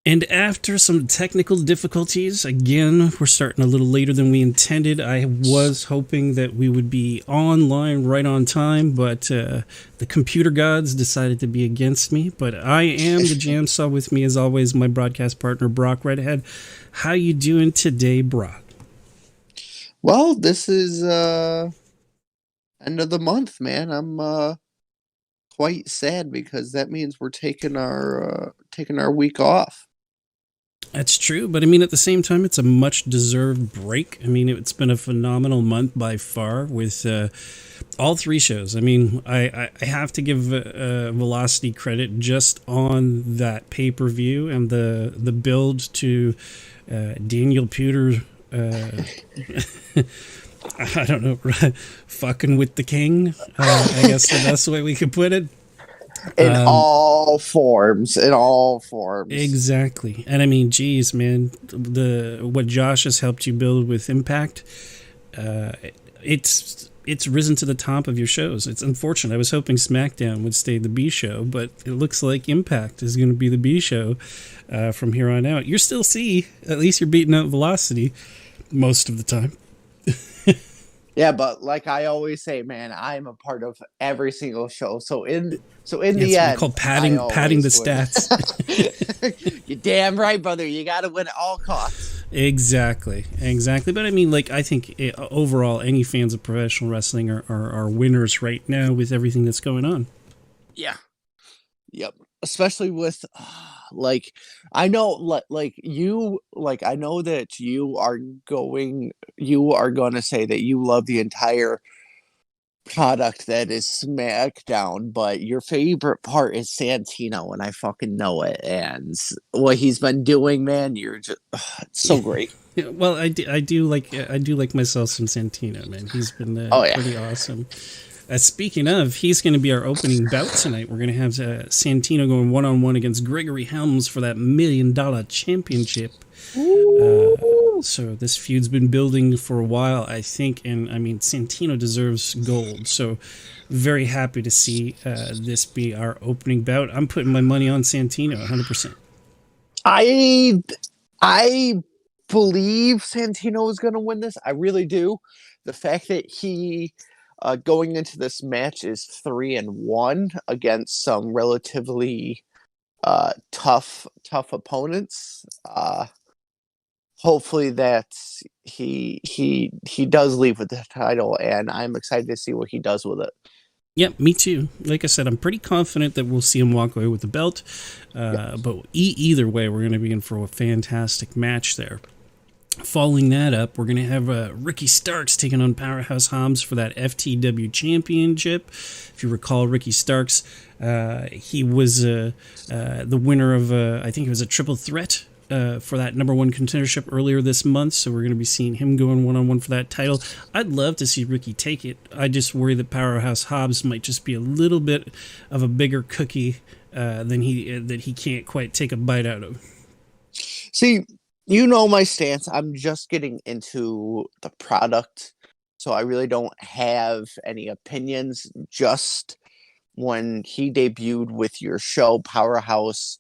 And after some technical difficulties, again, we're starting a little later than we intended. I was hoping that we would be online right on time, but the computer gods decided to be against me. But I am the JamSaw. With me, as always, my broadcast partner, Brock Redhead. How you doing today, Brock? Well, this is end of the month, man. I'm quite sad because that means we're taking our week off. That's true, but I mean, at the same time, it's a much deserved break. I mean, it's been a phenomenal month by far with all three shows. I mean, I have to give Velocity credit just on that pay per view and the build to Daniel Pewter. I don't know, fucking with the king. I guess the best way we could put it. In all forms, in all forms. Exactly. And I mean, geez, man, the what Josh has helped you build with Impact, uh, it's risen to the top of your shows. It's unfortunate. I was hoping SmackDown would stay the B show, but it looks like Impact is going to be the B show from here on out. You're still C. At least you're beating out Velocity most of the time. Yeah, but like I always say, man, I'm a part of every single show. So in Yeah, the it's what we end, call I padding the always win. stats. You're damn right, brother. You got to win at all costs. Exactly. But I mean, like, I think overall, any fans of professional wrestling are winners right now with everything that's going on. Yeah. Yep. Especially with like I know like you like I know that you are going to say that you love the entire product that is SmackDown, but your favorite part is Santino, and I fucking know it. And what he's been doing, man, you're just it's so great. Yeah, well, I do like myself some Santino, man. He's been Oh yeah. pretty awesome. Speaking of, he's going to be our opening bout tonight. We're going to have Santino going one on one against Gregory Helms for that $1 million championship. So this feud's been building for a while, I think, and I mean Santino deserves gold. So very happy to see this be our opening bout. I'm putting my money on Santino, 100%. I I believe Santino is going to win this. I really do. The fact that he going into this match is 3-1 against some relatively tough opponents. Hopefully that he does leave with the title, and I'm excited to see what he does with it. Yep, me too. Like I said, I'm pretty confident that we'll see him walk away with the belt. Yep. But either way, we're going to be in for a fantastic match there. Following that up, we're going to have Ricky Starks taking on Powerhouse Hobbs for that FTW championship. If you recall, Ricky Starks, he was the winner of, I think it was a triple threat for that number one contendership earlier this month. So we're going to be seeing him going one on one for that title. I'd love to see Ricky take it. I just worry that Powerhouse Hobbs might just be a little bit of a bigger cookie than that he can't quite take a bite out of. See, you know my stance. I'm just getting into the product, so I really don't have any opinions. Just when he debuted with your show, Powerhouse,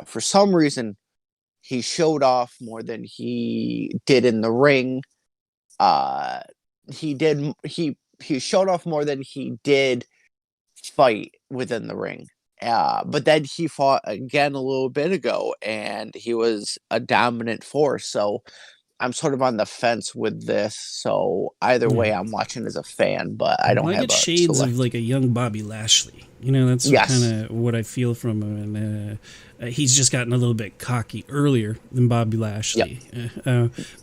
for some reason, he showed off more than he did in the ring. Uh, he showed off more than he did fight within the ring. But then he fought again a little bit ago, and he was a dominant force. So I'm sort of on the fence with this. So either Yeah. way, I'm watching as a fan, but I Well, don't I have get a shades of select. like a young Bobby Lashley. You know, that's kind Yes. of what I feel from him. And he's just gotten a little bit cocky earlier than Bobby Yep. Lashley.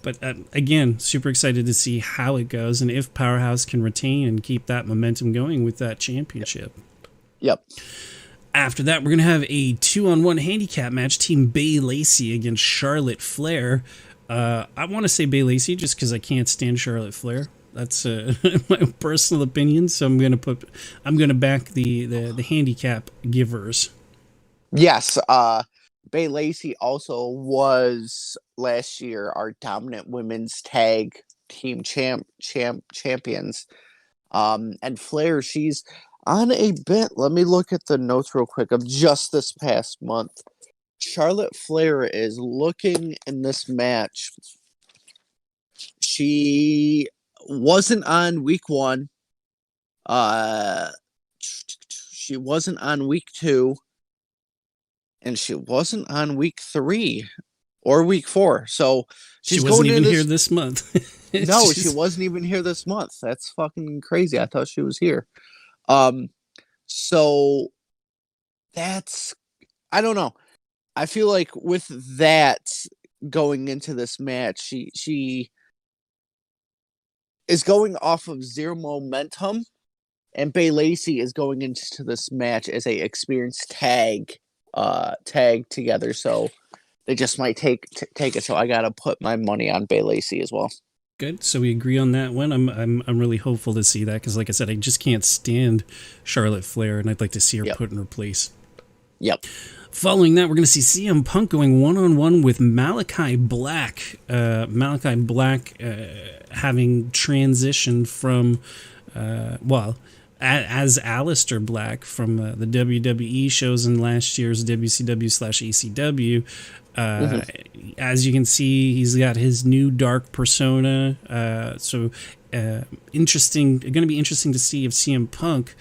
But again, super excited to see how it goes and if Powerhouse can retain and keep that momentum going with that championship. Yep. After that, we're going to have a 2-on-1 handicap match. Team BayLacey against Charlotte Flair. I want to say BayLacey just because I can't stand Charlotte Flair. That's my personal opinion. So I'm gonna back the handicap givers. Yes. BayLacey also was last year our dominant women's tag team champions. And Flair, she's on a bit. Let me look at the notes real quick of just this past month. Charlotte Flair is looking in this match. She wasn't on week 1. She wasn't on week 2, and she wasn't on week 3 or week 4. So She she's wasn't going even into here this. this month. No, she wasn't even here this month. That's fucking crazy. I thought she was here. So that's, I don't know. I feel like with that going into this match, she is going off of zero momentum, and BayLacey is going into this match as a experienced tag together. So they just might take it. So I gotta put my money on BayLacey as well. Good. So we agree on that one. I'm really hopeful to see that because, like I said, I just can't stand Charlotte Flair, and I'd like to see her put in her place. Yep. Following that, we're going to see CM Punk going one-on-one with Malakai Black. Malakai Black having transitioned from, as Aleister Black from the WWE shows in last year's WCW/ECW. As you can see, he's got his new dark persona. Interesting. Going to be interesting to see if CM Punk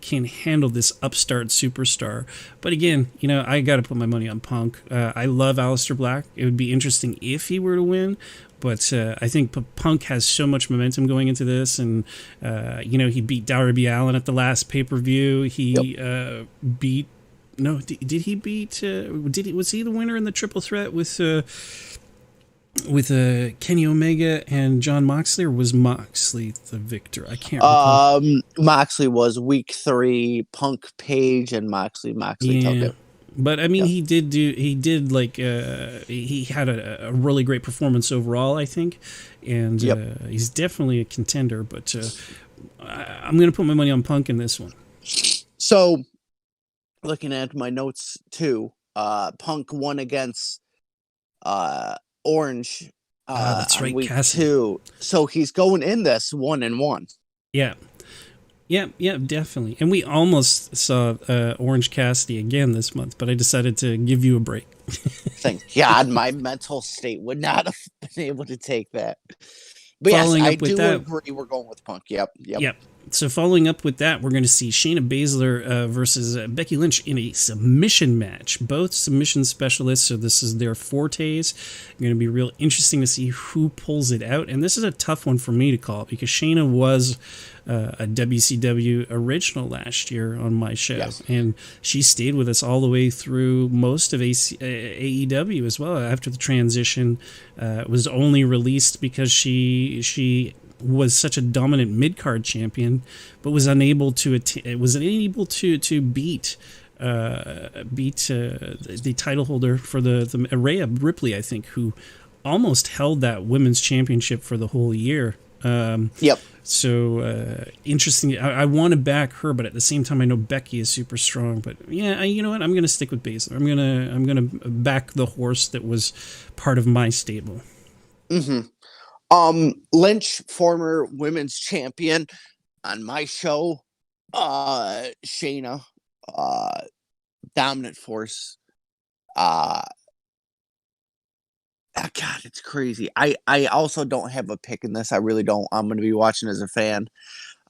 can handle this upstart superstar. But again, I got to put my money on Punk. I love Aleister Black. It would be interesting if he were to win. But I think Punk has so much momentum going into this, and he beat Darby Allin at the last pay-per-view. He beat. No, did he beat? Was he the winner in the triple threat with Kenny Omega and John Moxley, or was Moxley the victor? I can't recall. Moxley was week 3. Punk, Page, and Moxley took it. But I mean, he had a really great performance overall, I think, and he's definitely a contender. But I'm going to put my money on Punk in this one. So, looking at my notes too, Punk won against Orange. That's right, week Cassidy. 2. So he's going in this 1-1. Yeah. Yeah, definitely. And we almost saw Orange Cassidy again this month, but I decided to give you a break. Thank God my mental state would not have been able to take that. But Following yes, up with I do that, agree we're going with Punk. Yep. So following up with that, we're going to see Shayna Bazler versus Becky Lynch in a submission match. Both submission specialists, so this is their fortes. Going to be real interesting to see who pulls it out. And this is a tough one for me to call because Shayna was a WCW original last year on my show. Yes. And she stayed with us all the way through most of AEW as well. After the transition was only released because she was such a dominant mid-card champion, but was unable to beat the title holder for the Rhea Ripley, I think, who almost held that women's championship for the whole year. So interesting. I want to back her, but at the same time, I know Becky is super strong. But yeah, you know what? I'm going to stick with Bazler. I'm gonna back the horse that was part of my stable. Lynch, former women's champion on my show. Shayna, dominant force. God, it's crazy. I also don't have a pick in this. I really don't. I'm going to be watching as a fan.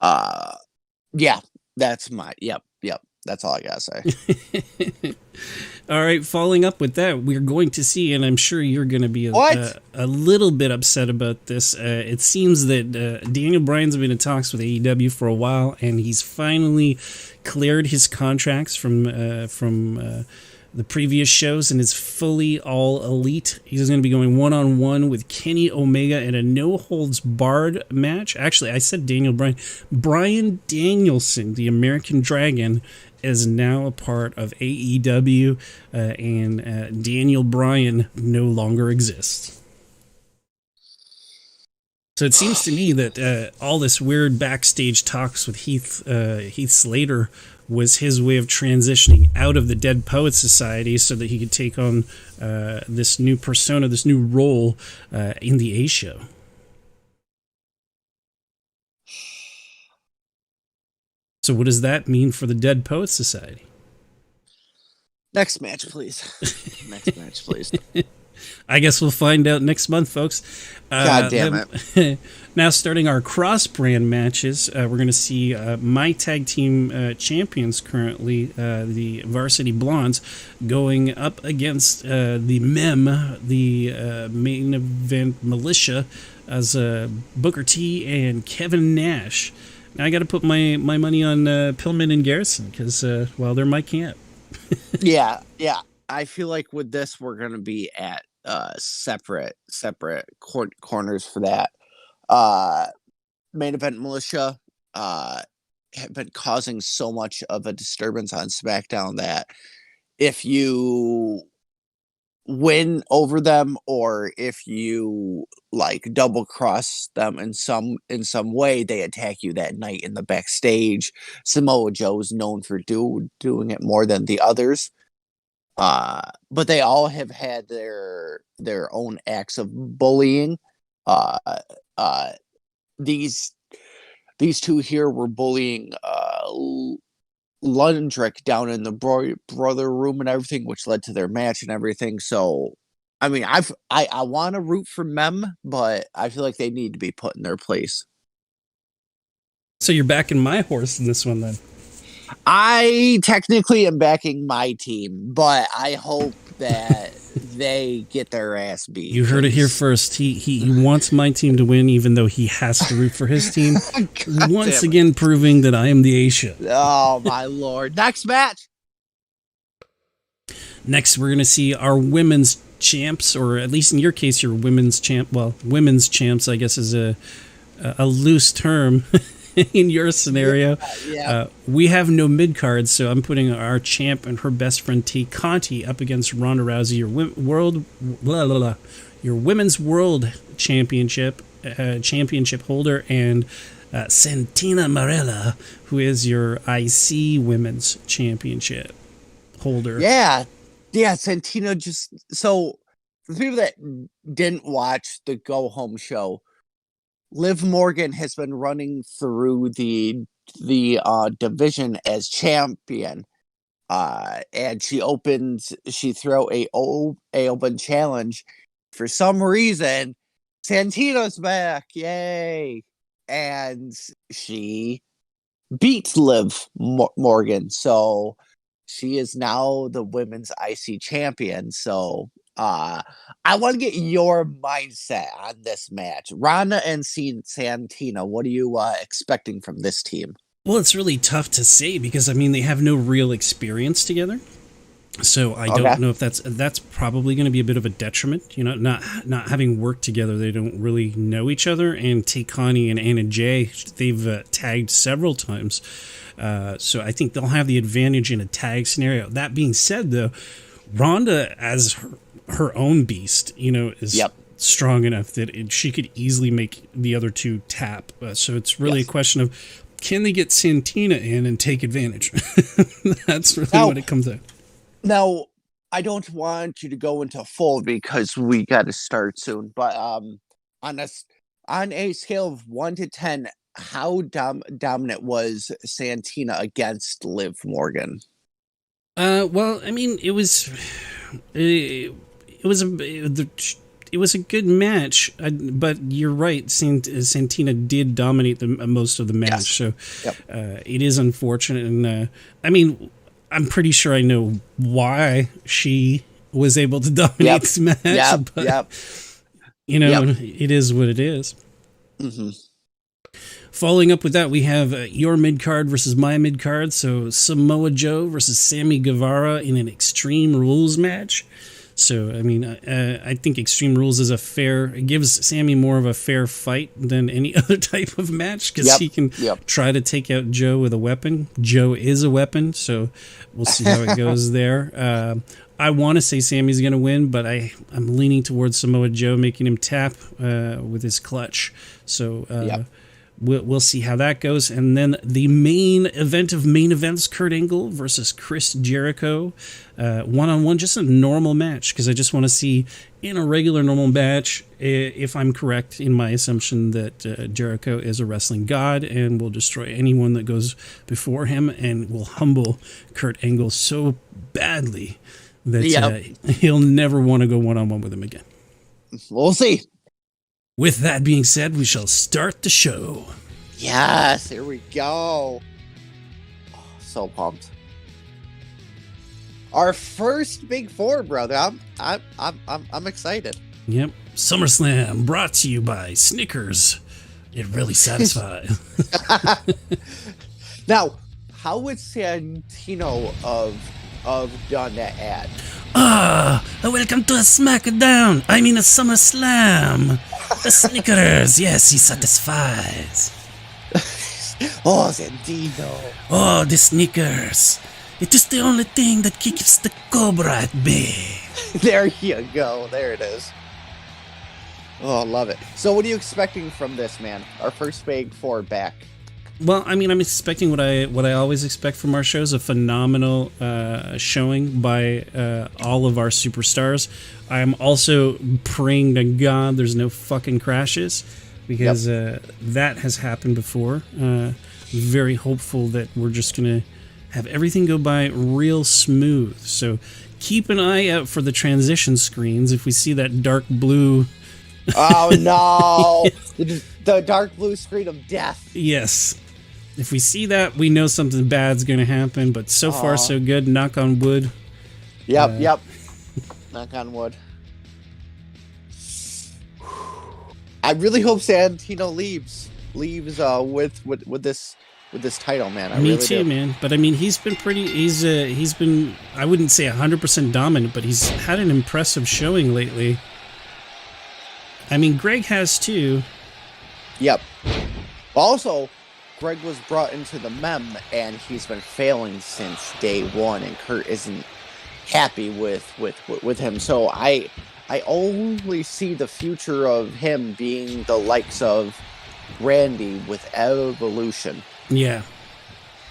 Yeah, that's my. Yep. That's all I gotta say. All right, following up with that, we're going to see, and I'm sure you're going to be a little bit upset about this. It seems that Daniel Bryan's been in talks with AEW for a while, and he's finally cleared his contracts from the previous shows and is fully all elite. He's going to be going one-on-one with Kenny Omega in a no-holds-barred match. Actually, I said Daniel Bryan. Bryan Danielson, the American Dragon, is now a part of AEW, and Daniel Bryan no longer exists. So it seems to me that all this weird backstage talks with Heath Slater was his way of transitioning out of the Dead Poets Society so that he could take on this new persona, this new role in the A Show. So what does that mean for the Dead Poets Society? Next match, please. Next match, please. I guess we'll find out next month, folks. God damn it. Now, starting our cross-brand matches, we're going to see my tag team champions currently, the Varsity Blondes, going up against the MEM, the main event militia, as Booker T and Kevin Nash. Now, I got to put my money on Pillman and Garrison because, well, they're my camp. Yeah. I feel like with this, we're going to be at separate corners for that. Main event militia have been causing so much of a disturbance on SmackDown that if you win over them or if you like double cross them in some way, they attack you that night in the backstage. Samoa Joe's known for doing it more than the others. But they all have had their own acts of bullying. These two here were bullying Lundrick down in the brother room and everything, which led to their match and everything. So, I mean, I want to root for Mem, but I feel like they need to be put in their place. So you're backing my horse in this one, then? I technically am backing my team, but I hope that they get their ass beat. You heard it here first. He wants my team to win, even though he has to root for his team. Once again, proving that I am the Asia. Oh, my Lord. Next match. Next, we're going to see our women's champs, or at least in your case, your women's champ. Well, women's champs, I guess, is a loose term. In your scenario, we have no mid cards, so I'm putting our champ and her best friend Conti up against Ronda Rousey, your women's world championship holder, and Santina Marella, who is your IC women's championship holder. Yeah, Santino just so for the people that didn't watch the Go Home show. Liv Morgan has been running through the division as champion, and she threw a open challenge. For some reason, Santino's back, yay! And she beats Liv Morgan, so she is now the women's IC champion. So. I want to get your mindset on this match. Rhonda and Santina, what are you expecting from this team? Well, it's really tough to say because, I mean, they have no real experience together. So I don't know if that's probably going to be a bit of a detriment. You know, not having worked together, they don't really know each other. And Connie and Anna Jay, they've tagged several times. So I think they'll have the advantage in a tag scenario. That being said, though, Rhonda, as her own beast, you know, is strong enough that she could easily make the other two tap. So it's really a question of, can they get Santina in and take advantage? That's really what it comes to. Now, I don't want you to go into full because we got to start soon. But on a scale of 1 to 10, how dominant was Santina against Liv Morgan? Well, I mean, it was a good match, but you're right. Santina did dominate most of the match, so it is unfortunate. And I mean, I'm pretty sure I know why she was able to dominate this match. But you know, it is what it is. Mm-hmm. Following up with that, we have your mid-card versus my mid-card. So Samoa Joe versus Sammy Guevara in an Extreme Rules match. So, I mean, I think Extreme Rules is it gives Sammy more of a fair fight than any other type of match because he can try to take out Joe with a weapon. Joe is a weapon, so we'll see how it goes there. I want to say Sammy's going to win, but I'm leaning towards Samoa Joe, making him tap with his clutch. So we'll see how that goes. And then the main event of main events, Kurt Angle versus Chris Jericho, one-on-one, just a normal match, because I just want to see in a regular normal match if I'm correct in my assumption that Jericho is a wrestling god and will destroy anyone that goes before him and will humble Kurt Angle so badly that he'll never want to go one-on-one with him again. We'll see. With that being said, we shall start the show. Yes, here we go. Oh, so pumped. Our first Big Four, brother. I'm excited. Yep. SummerSlam brought to you by Snickers. It really satisfies. Now, how would Santino of done that ad? Welcome to a SmackDown. I mean a SummerSlam. The Snickers, yes, he satisfies. Oh, Santino. Oh, the Snickers. It is the only thing that keeps the cobra at bay. There you go. There it is. Oh, I love it. So what are you expecting from this, man? Our first Big Four back. Well, I mean, I'm expecting what I always expect from our shows, a phenomenal showing by all of our superstars. I'm also praying to God there's no fucking crashes, because that has happened before. Very hopeful that we're just going to have everything go by real smooth. So keep an eye out for the transition screens. If we see that dark blue... Oh, no! The dark blue screen of death. Yes. If we see that, we know something bad's going to happen, but so far so good. Knock on wood. Yep. Knock on wood. I really hope Santino leaves with this title, man. Me too, man. But I mean, he's been pretty. He's been. I wouldn't say 100% dominant, but he's had an impressive showing lately. I mean, Greg has too. Yep. Also, Greg was brought into the mem, and he's been failing since day one, and Kurt isn't happy with him. So I only see the future of him being the likes of Randy with Evolution. Yeah.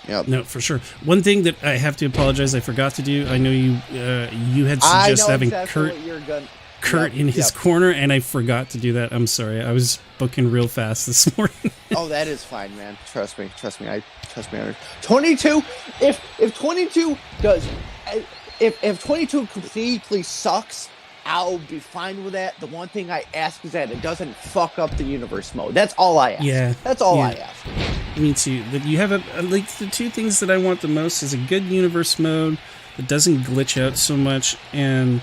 Yep. No, for sure. One thing that I have to apologize, I forgot to do. I know you had suggested having Kurt in his corner, and I forgot to do that. I'm sorry. I was booking real fast this morning. Oh, that is fine, man. Trust me. 22. If 22 does, if 22 completely sucks, I'll be fine with that. The one thing I ask is that it doesn't fuck up the universe mode. That's all I ask. Yeah. That's all I ask. Me too. That you have like the two things that I want the most is a good universe mode that doesn't glitch out so much, and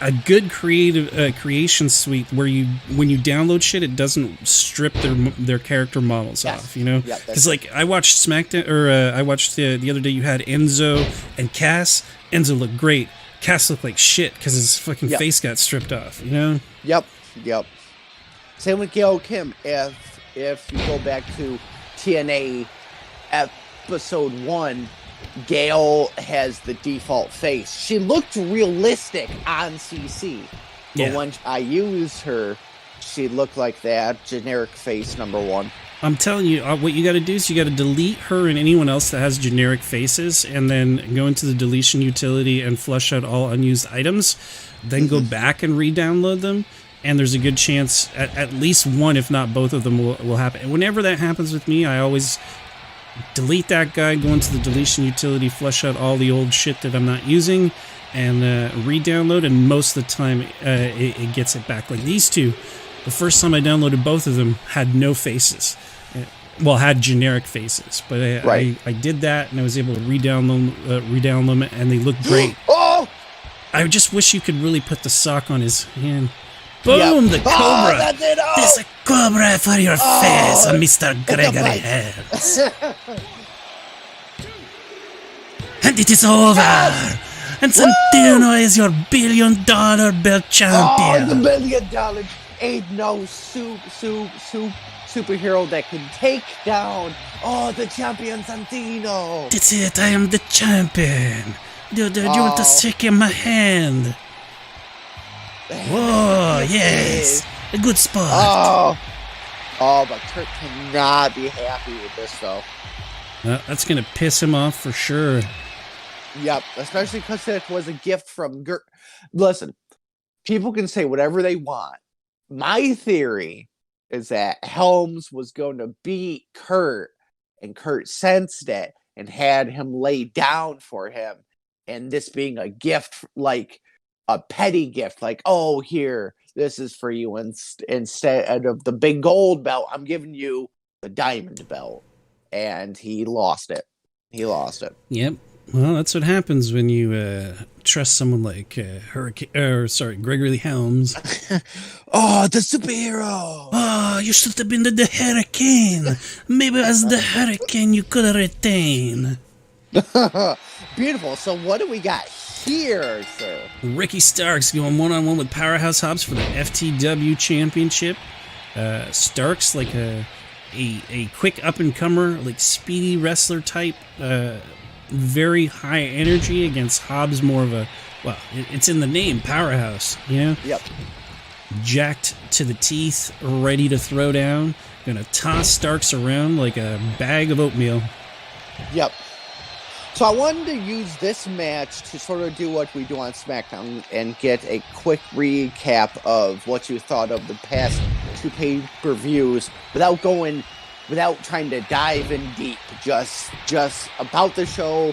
a good creation suite where when you download shit, it doesn't strip their character models off, you know? Because like I watched SmackDown, or I watched the other day, you had Enzo and Cass. Enzo looked great. Cass looked like shit because his fucking face got stripped off, you know? Yep. Same with Gail Kim. If you go back to TNA episode 1, Gail has the default face. She looked realistic on CC. But when I used her, she looked like that generic face number 1. I'm telling you, what you got to do is you got to delete her and anyone else that has generic faces, and then go into the deletion utility and flush out all unused items. Then go back and re-download them, and there's a good chance at least one, if not both of them, will happen. And whenever that happens with me, I always delete that guy, go into the deletion utility, flush out all the old shit that I'm not using, and re-download, and most of the time it gets it back. Like these two, the first time I downloaded both of them had no faces. Well, had generic faces, but I did that, and I was able to re-download them, and they look great. Oh! I just wish you could really put the sock on his hand. Boom, the cobra. That's it. Oh! There's a cobra for your face, Mr. Gregory Helms. And it is over. And Santino is your $1 billion belt champion. Oh, the $1 billion ain't no superhero that can take down the champion Santino. That's it, I am the champion. Do you want to shake my hand? Whoa, yes. A good spot. Oh, but Kurt cannot be happy with this, though. That's going to piss him off for sure. Yep, especially because it was a gift from Listen, people can say whatever they want. My theory is that Helms was going to beat Kurt, and Kurt sensed it and had him lay down for him. And this being a gift, like a petty gift, like, oh, here, this is for you. Instead of the big gold belt, I'm giving you the diamond belt. And he lost it. Yep. Well, that's what happens when you trust someone like Gregory Helms. Oh, the superhero! Oh, you should have been the hurricane. Maybe as the hurricane you could retain. Beautiful. So what do we got here, sir? Ricky Starks going one-on-one with Powerhouse Hobbs for the FTW Championship. Starks like a quick up-and-comer, like speedy wrestler type. Very high energy against Hobbs, more of a, well, it's in the name, Powerhouse, you know? Yep. Jacked to the teeth, ready to throw down, gonna toss Starks around like a bag of oatmeal. Yep. So I wanted to use this match to sort of do what we do on SmackDown and get a quick recap of what you thought of the past two pay-per-views without trying to dive in deep, just about the show,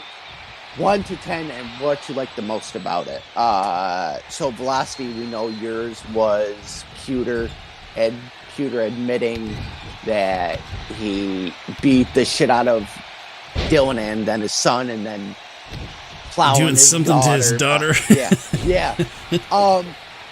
1 to 10, and what you like the most about it. So Velocity, we know yours was Pewter admitting that he beat the shit out of Dylan and then his son, and then plowing doing something to his daughter. Yeah.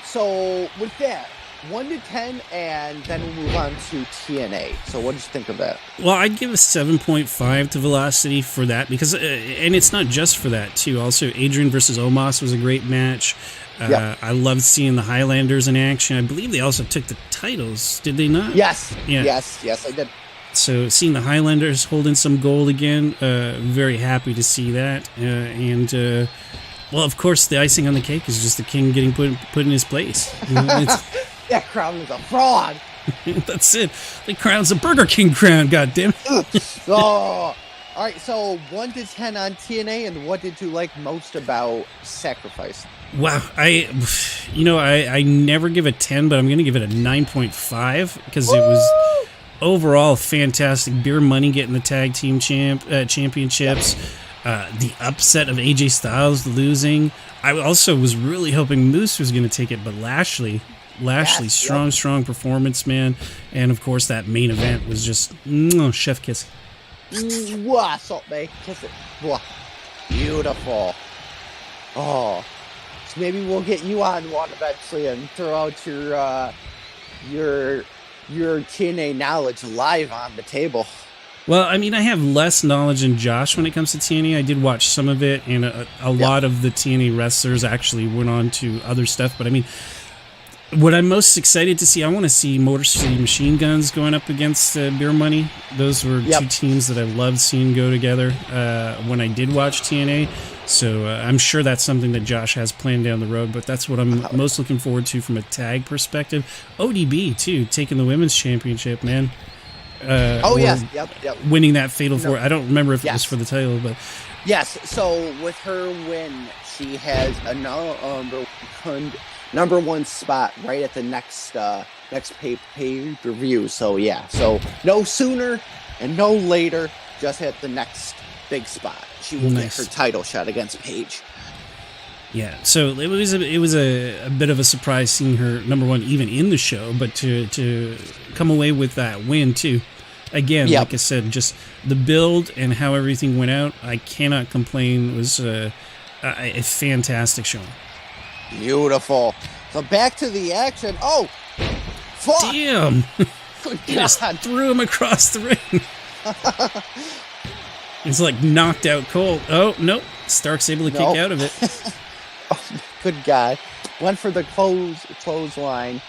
So with that, 1 to 10, and then we'll move on to TNA. So what did you think of that? Well, I'd give a 7.5 to Velocity for that, because, and it's not just for that, too. Also, Adrian versus Omos was a great match. I loved seeing the Highlanders in action. I believe they also took the titles, did they not? Yes. Yeah. Yes, I did. So seeing the Highlanders holding some gold again, very happy to see that. Well, of course, the icing on the cake is just the king getting put in his place. You know, that crown is a fraud. That's it. The crown's a Burger King crown, goddammit. Oh, all right. So 1 to 10 on TNA, and what did you like most about Sacrifice? Wow, I never give a 10, but I'm going to give it a 9.5 because it was overall fantastic. Beer Money getting the tag team championships. The upset of AJ Styles losing. I also was really hoping Moose was going to take it, but Lashley, Yes, strong performance, man. And of course, that main event was just chef kiss. Salt Bay, kiss it. Beautiful. Oh, so maybe we'll get you on one eventually and throw out your TNA knowledge live on the table. Well, I mean, I have less knowledge than Josh when it comes to TNA. I did watch some of it, and a lot of the TNA wrestlers actually went on to other stuff. But I mean, what I'm most excited to see, I want to see Motor City Machine Guns going up against Beer Money. Those were two teams that I loved seeing go together when I did watch TNA. So I'm sure that's something that Josh has planned down the road, but that's what I'm most looking forward to from a tag perspective. ODB, too, taking the women's championship, man. Yes. Winning that Fatal 4. I don't remember if it was for the title, but... Yes, so with her win, she has a number one spot right at the next pay-per-view. So, yeah. So, no sooner and no later, just at the next big spot. She will get her title shot against Paige. Yeah, so it was a bit of a surprise seeing her number one even in the show, but to come away with that win too. Again, like I said, just the build and how everything went out, I cannot complain. It was a fantastic show. Beautiful. So back to the action. Oh, fuck! Damn! He just threw him across the ring. It's like knocked out cold. Oh nope, Stark's able to kick out of it. Oh, good guy. Went for the clothesline.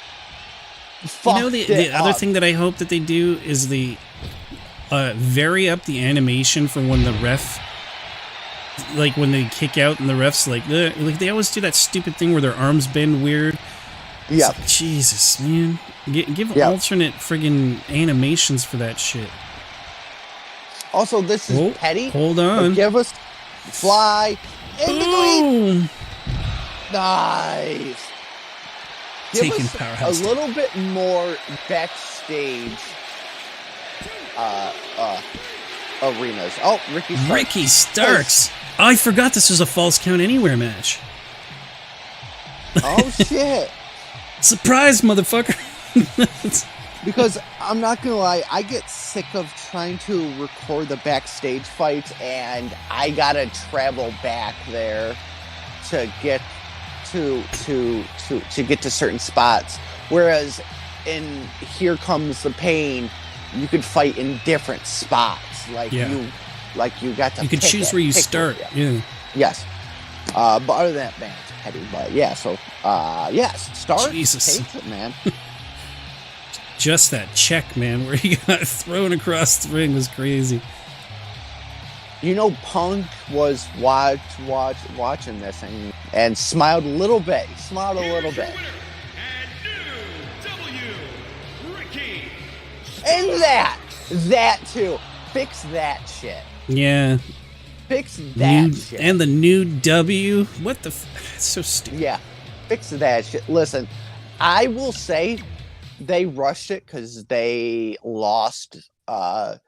You know, the other thing that I hope that they do is the vary up the animation for when the ref, like when they kick out and the refs like they always do that stupid thing where their arms bend weird. Yeah. Like, Jesus, man. Give Yep. alternate friggin' animations for that shit. Also, this is petty. Hold on. Give us fly in between. Nice. Give Taking us Powerhouse a little bit more backstage arenas. Oh, Ricky Starks. Oh, I forgot this was a Falls Count Anywhere match. Oh, shit. Surprise, motherfucker. Because I'm not gonna lie, I get sick of trying to record the backstage fights, and I gotta travel back there to get to get to certain spots. Whereas in Here Comes the Pain, you could fight in different spots. You got to. You could choose where you start. Yeah. Yes. But other than that, man, it's petty. But yeah, so yes, start. Jesus, takes it, man. Just that check, man, where he got thrown across the ring was crazy. You know, Punk was watching this and smiled a little bit. He smiled a little bit. And that too. Fix that shit. Yeah. Fix that shit. And the new W. What the? It's so stupid. Yeah. Fix that shit. Listen, I will say they rushed it because they lost the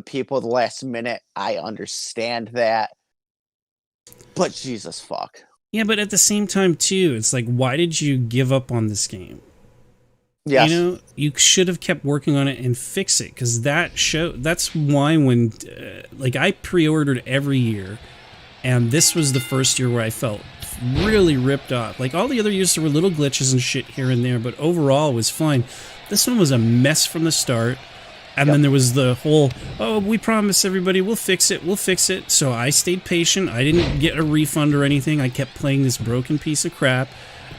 people at the last minute. I understand that. But Jesus fuck. Yeah, but at the same time, too, it's like, why did you give up on this game? Yes. You know, you should have kept working on it and fix it, because that's why when, I pre-ordered every year, and this was the first year where I felt really ripped off. Like, all the other years, there were little glitches and shit here and there, but overall it was fine. This one was a mess from the start, and then there was the whole, oh, we promise everybody, we'll fix it. So I stayed patient. I didn't get a refund or anything. I kept playing this broken piece of crap.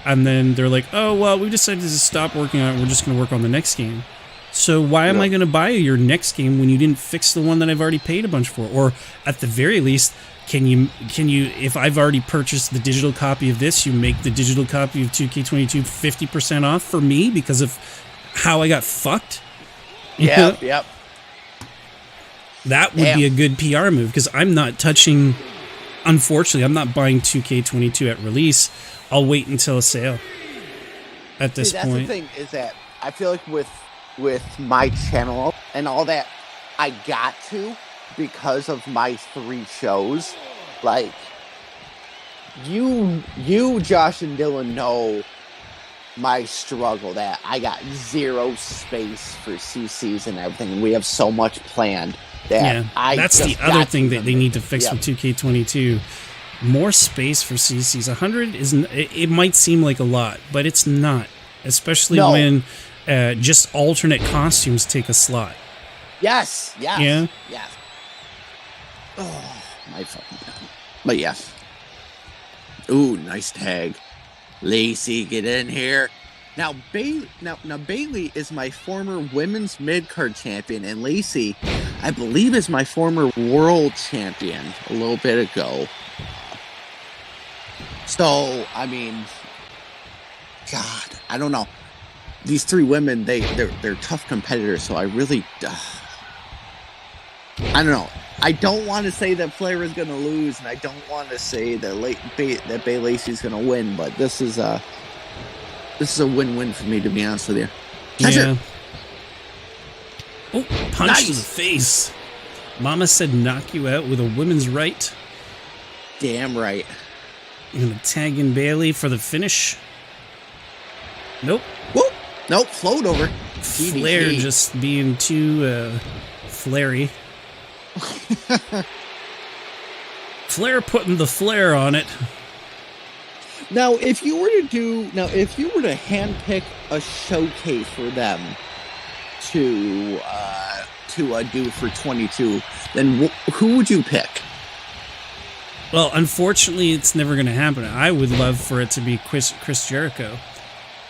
And then they're like, oh, well, we decided to stop working on it. We're just going to work on the next game. So why am I going to buy your next game when you didn't fix the one that I've already paid a bunch for? Or at the very least, can you, if I've already purchased the digital copy of this, you make the digital copy of 2K22 50% off for me because of how I got fucked? Yep. That would be a good PR move, because I'm not touching, unfortunately, I'm not buying 2K22 at release. I'll wait until a sale at this point. That's the thing, is that I feel like with my channel and all that, I got to, because of my 3 shows. Like, you, Josh and Dylan know my struggle, that I got 0 space for CCs and everything. We have so much planned that that's the other thing that they need to fix with 2K22. More space for CCs. 100 isn't. It might seem like a lot, but it's not. Especially when just alternate costumes take a slot. Yes. Yeah. Yes. Oh my fucking God. But yeah. Ooh, nice tag. LACEY, get in here. Now BAYLEY is my former women's mid-card champion, and LACEY, I believe, is my former world champion a little bit ago. So, I mean, God, I don't know. These 3 women, they're tough competitors, so I really, I don't know. I don't want to say that Flair is going to lose, and I don't want to say that BayLacey is going to win, but this is a win-win for me, to be honest with you. Yeah. Oh, punch to the face. Mama said knock you out with a women's right. Damn right. I'm going to tag in BAYLEY for the finish. Nope. Whoop. Nope, float over. Flair just being too flary. Flair putting the flair on it. Now, if you were to handpick a showcase for them to do for 22, then who would you pick? Well, unfortunately, it's never going to happen. I would love for it to be Chris Jericho.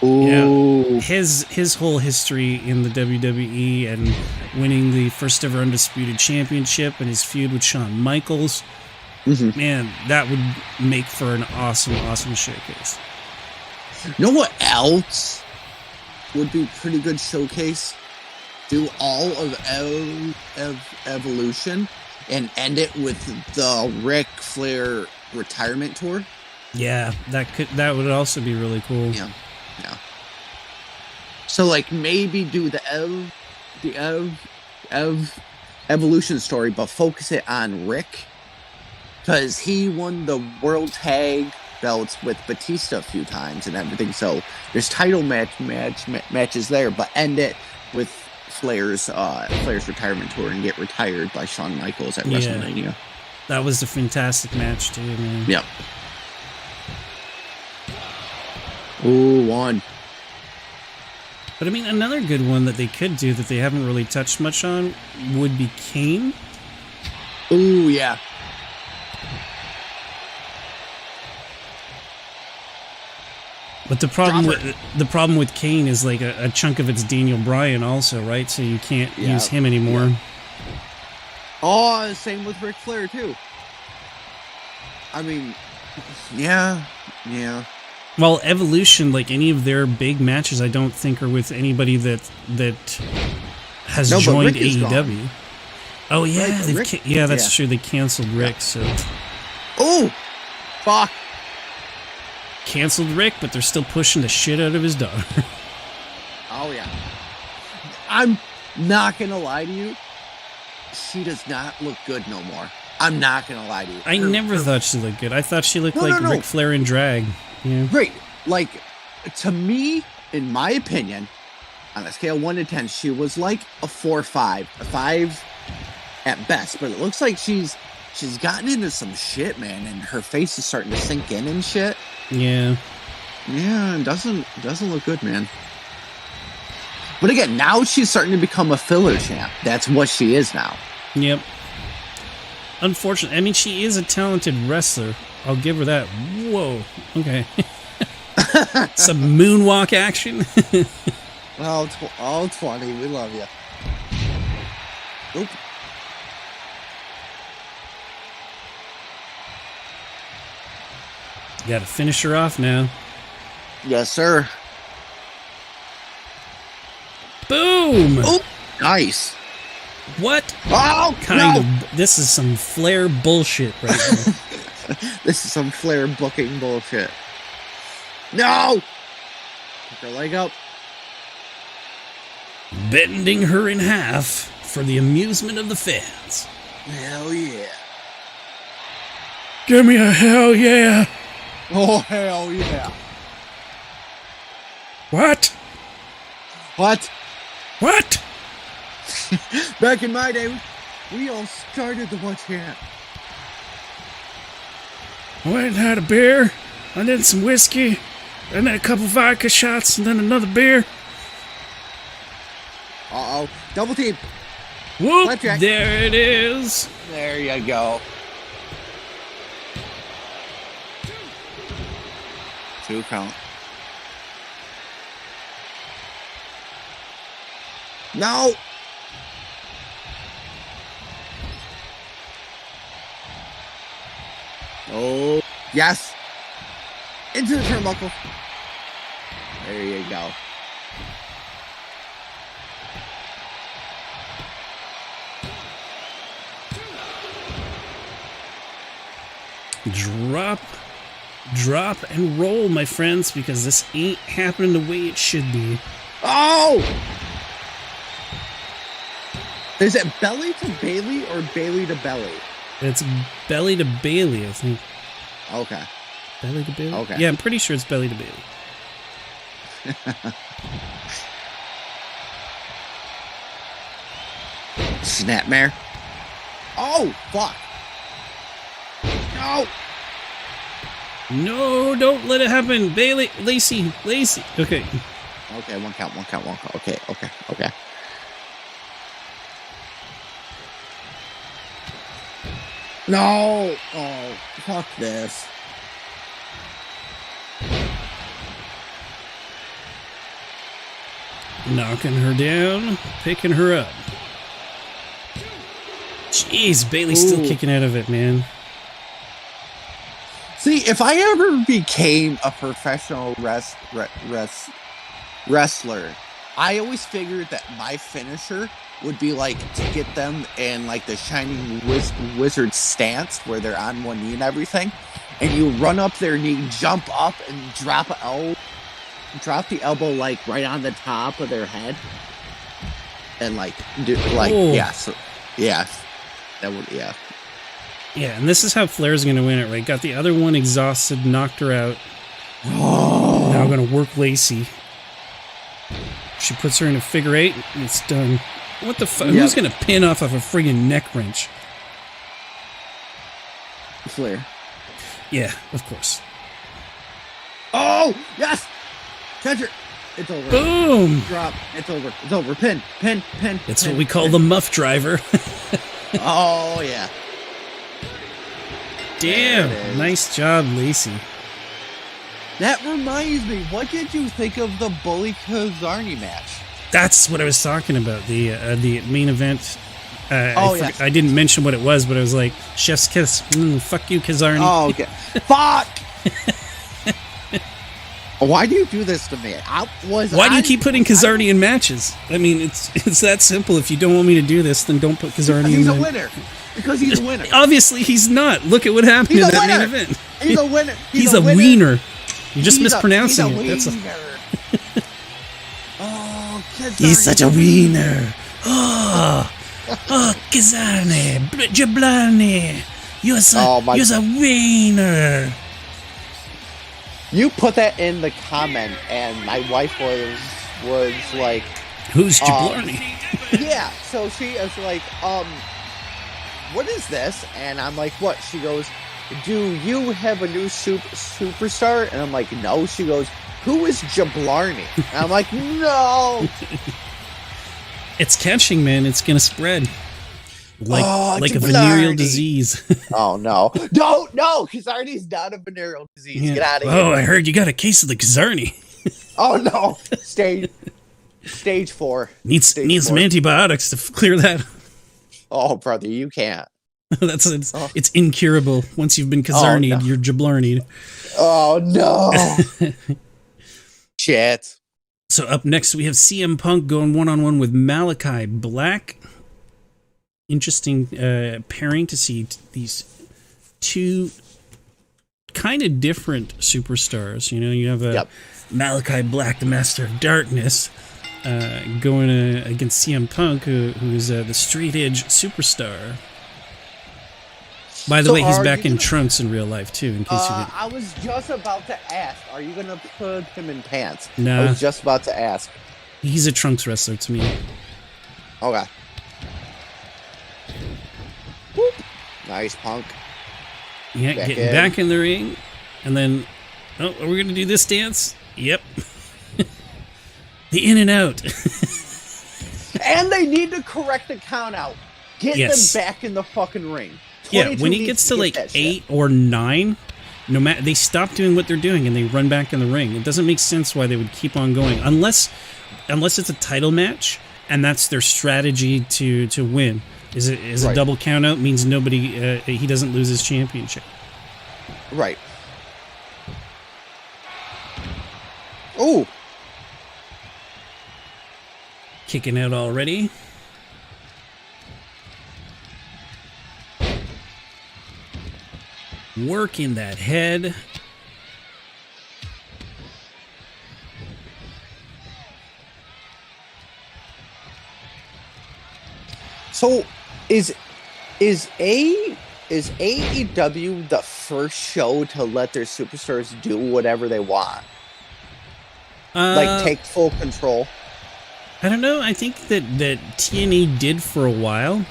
Ooh. You know, his whole history in the WWE and winning the first ever undisputed championship and his feud with Shawn Michaels. Mm-hmm. Man, that would make for an awesome showcase. You know what else would be pretty good showcase? Do all of Evolution and end it with the Ric Flair retirement tour. Yeah, that would also be really cool. Yeah. So like maybe do the Evolution story, but focus it on Ric, because he won the World Tag belts with Batista a few times and everything. So there's title matches there, but end it with Flair's retirement tour and get retired by Shawn Michaels at WrestleMania. That was a fantastic match too, man. Yep. Ooh, one. But I mean, another good one that they could do that they haven't really touched much on would be Kane. Ooh, yeah. But the problem with Kane is like a chunk of it's Daniel Bryan also, right? So you can't use him anymore. Yeah. Oh, same with Ric Flair too. I mean, yeah. Well, Evolution, like any of their big matches, I don't think are with anybody that has joined AEW. Gone. Oh yeah, right, that's true. They canceled Ric, so. Oh, fuck. Canceled Ric, but they're still pushing the shit out of his daughter. Oh yeah. I'm not gonna lie to you. She does not look good no more. I'm not gonna lie to you. I never thought she looked good. I thought she looked like Ric Flair in drag. Yeah. Great. Like, to me, in my opinion, on a scale of 1 to 10, she was like a 4 or 5. A 5 at best. But it looks like she's gotten into some shit, man, and her face is starting to sink in and shit. Yeah. Yeah, it doesn't look good, man. But again, now she's starting to become a filler champ. That's what she is now. Yep. Unfortunately, I mean, she is a talented wrestler. I'll give her that. Whoa. Okay. Some moonwalk action. all 20. We love you. Oop. You gotta finish her off now. Yes, sir. Boom! Oh, nice. What Oh, kind of... This is some Flair bullshit right now. This is some Flair booking bullshit. No! Pick her leg up. Bending her in half for the amusement of the fans. Hell yeah. Give me a hell yeah. Oh, hell yeah. What? What? What? Back in my day, we all started the one chant. I went and had a beer, and then some whiskey, and then a couple vodka shots, and then another beer. Uh-oh. Double team. Whoop! Flapjack. There it is. There you go. 2 count. No! Oh, yes. Into the turnbuckle. There you go. Drop and roll, my friends, because this ain't happening the way it should be. Oh! Is it belly to Bayley or Bayley to belly? It's belly to Bayley, I think. Okay. Belly to Bayley? Okay. Yeah, I'm pretty sure it's belly to Bayley. Snapmare. Oh, fuck. No. No, don't let it happen. Bayley, LACEY. Okay. Okay, one count. Okay. No. Oh, fuck this. Knocking her down, picking her up. Jeez, Bayley's still kicking out of it, man. See, if I ever became a professional wrestler, I always figured that my finisher would be like to get them in like the Shining Wizard stance where they're on one knee and everything, and you run up their knee, jump up, and drop the elbow like right on the top of their head, and like do like that would Yeah, and this is how Flair's going to win it, right? Got the other one exhausted, knocked her out. Oh. Now going to work LACEY. She puts her in a figure eight, and it's done. What the fuck? Yep. Who's going to pin off of a friggin' neck wrench? Flair. Yeah, of course. Oh, yes! Catch her. It's over. Boom! Drop. It's over. It's over. Pin. That's what we call the muff driver. Oh, yeah. Damn. Nice job, LACEY. That reminds me, what did you think of the Bully Kazarni match? That's what I was talking about. The main event. Yes. I didn't mention what it was, but I was like, Chef's Kiss. Fuck you, Kazarni. Oh, okay. Fuck! Why do you do this to me? Why do you keep putting Kazarni in matches? I mean, it's that simple. If you don't want me to do this, then don't put Kazarni in. He's a winner. Because he's a winner. Obviously, he's not. Look at what happened in that main event. He's a winner. He's a wiener. You're just mispronouncing it. That's oh, Kazarni. He's such a wiener. Oh, Kazarni, Jablani. You're a wiener. You put that in the comment, and my wife was like, "Who's Jablani?" Yeah, so she is like, what is this? And I'm like, what? She goes, do you have a new superstar? And I'm like, no. She goes, who is Jablarni? And I'm like, no. It's catching, man. It's gonna spread like a venereal disease. Oh no, no, Kazarni's not a venereal disease. Yeah. Get out of here. Oh, I heard you got a case of the Kazarni. Oh no, stage 4. Needs some antibiotics to clear that. Oh, brother, you can't. It's incurable. Once you've been Kazarni'd, you're Jablarni'd. Oh no. Shit. So up next we have CM Punk going one-on-one with Malakai Black. Interesting pairing to see these two kind of different superstars. You know, you have Malakai Black, the Master of Darkness, going against CM Punk, who's the straight edge superstar. By the way, he's back in trunks in real life too. In case you didn't. I was just about to ask, are you gonna put him in pants? Nah. I was just about to ask. He's a trunks wrestler to me. Okay. Whoop. Nice, Punk. Yeah, getting back in the ring, and then, are we gonna do this dance? Yep. The in and out. And they need to correct the count out. Get them back in the fucking ring. Yeah, when he gets to like 8 or 9, no matter, they stop doing what they're doing and they run back in the ring. It doesn't make sense why they would keep on going unless it's a title match and that's their strategy to win. Is a double count out means nobody he doesn't lose his championship. Right. Oh. Kicking out already. Working that head. So is AEW the first show to let their superstars do whatever they want? Like take full control? I don't know. I think that TNA did for a while.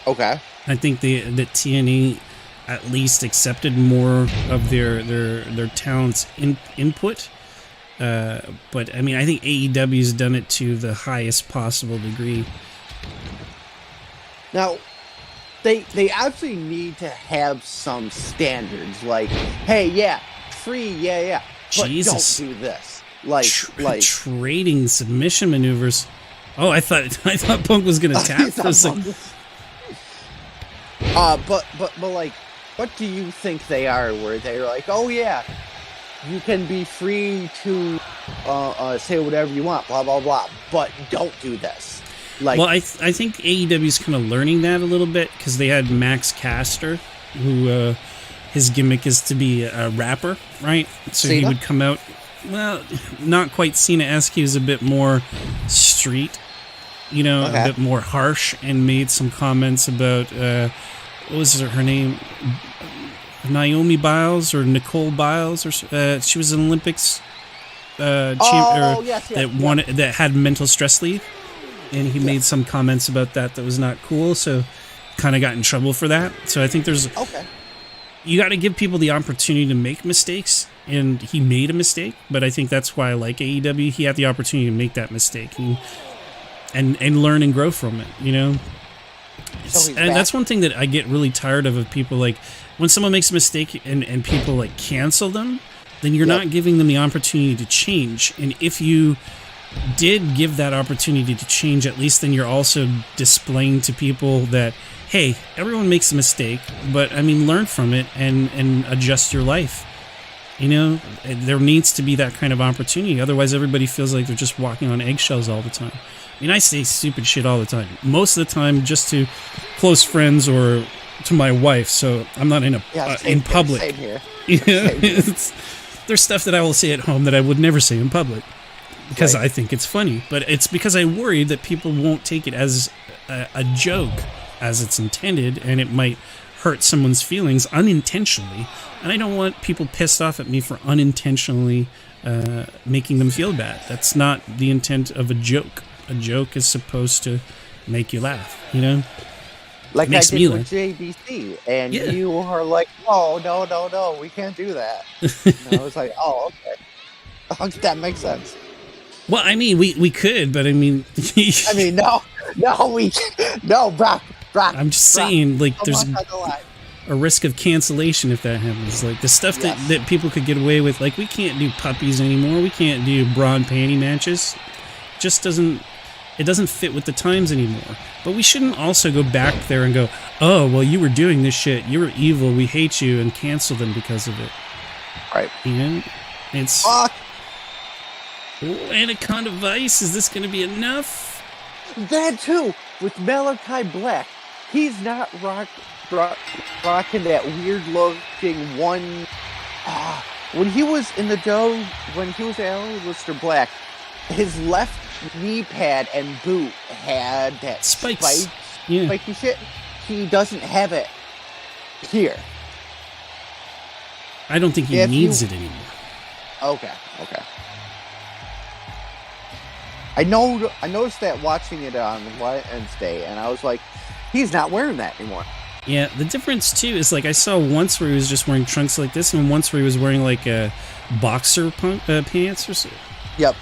Okay. I think that TNA at least accepted more of their talent's input. But I mean, I think AEW's done it to the highest possible degree. Now, they actually need to have some standards. Like, hey, yeah, free, yeah, but Jesus. don't do this. Like Trading submission maneuvers. Oh, I thought Punk was gonna tap for a second. But like, what do you think they are? Where they're like, oh yeah, you can be free to say whatever you want, blah blah blah, but don't do this. Like, well, I think AEW is kind of learning that a little bit because they had Max Caster, who his gimmick is to be a rapper, right? So Cena? He would come out, well, not quite Cena-esque. He was a bit more street, you know, Okay. a bit more harsh, and made some comments about what was her name, Naomi Biles or Nicole Biles, or she was an Olympics yes, that won that had mental stress leave. And he made some comments about that was not cool, so kind of got in trouble for that. So I think there's... Okay. You got to give people the opportunity to make mistakes, and he made a mistake, but I think that's why I like AEW. He had the opportunity to make that mistake and learn and grow from it, you know? And that's one thing that I get really tired of people, like, when someone makes a mistake and people, like, cancel them, then you're not giving them the opportunity to change. And if you did give that opportunity to change, at least then you're also displaying to people that, hey, everyone makes a mistake, but I mean, learn from it and adjust your life. You know, there needs to be that kind of opportunity. Otherwise, everybody feels like they're just walking on eggshells all the time. I mean, I say stupid shit all the time. Most of the time, just to close friends or to my wife. So I'm not in public. Same here. You know, there's stuff that I will say at home that I would never say in public. Because I think it's funny, but it's because I worry that people won't take it as a joke as it's intended, and it might hurt someone's feelings unintentionally. And I don't want people pissed off at me for unintentionally making them feel bad. That's not the intent of a joke. A joke is supposed to make you laugh, you know? Like I did with JBC, and you are like, oh, no, we can't do that. And I was like, oh, okay. That makes sense. Well, I mean, we could, but I mean... no, Brock. I'm just saying, like, there's a risk of cancellation if that happens. Like, the stuff that people could get away with, like, we can't do puppies anymore. We can't do bra and panty matches. Just doesn't fit with the times anymore. But we shouldn't also go back there and go, oh, well, you were doing this shit. You were evil. We hate you, and cancel them because of it. Right. You know? It's... Anaconda Vice, is this going to be enough? That too, with Malakai Black, he's not rocking that weird looking one. When he was in the dough, when he was at Aleister Black, his left knee pad and boot had that spiky shit. He doesn't have it here. I don't think he needs it anymore. Okay. I noticed that watching it on Wednesday, and I was like, he's not wearing that anymore. Yeah, the difference, too, is, like, I saw once where he was just wearing trunks like this, and once where he was wearing, like, a boxer pants or so. Yep.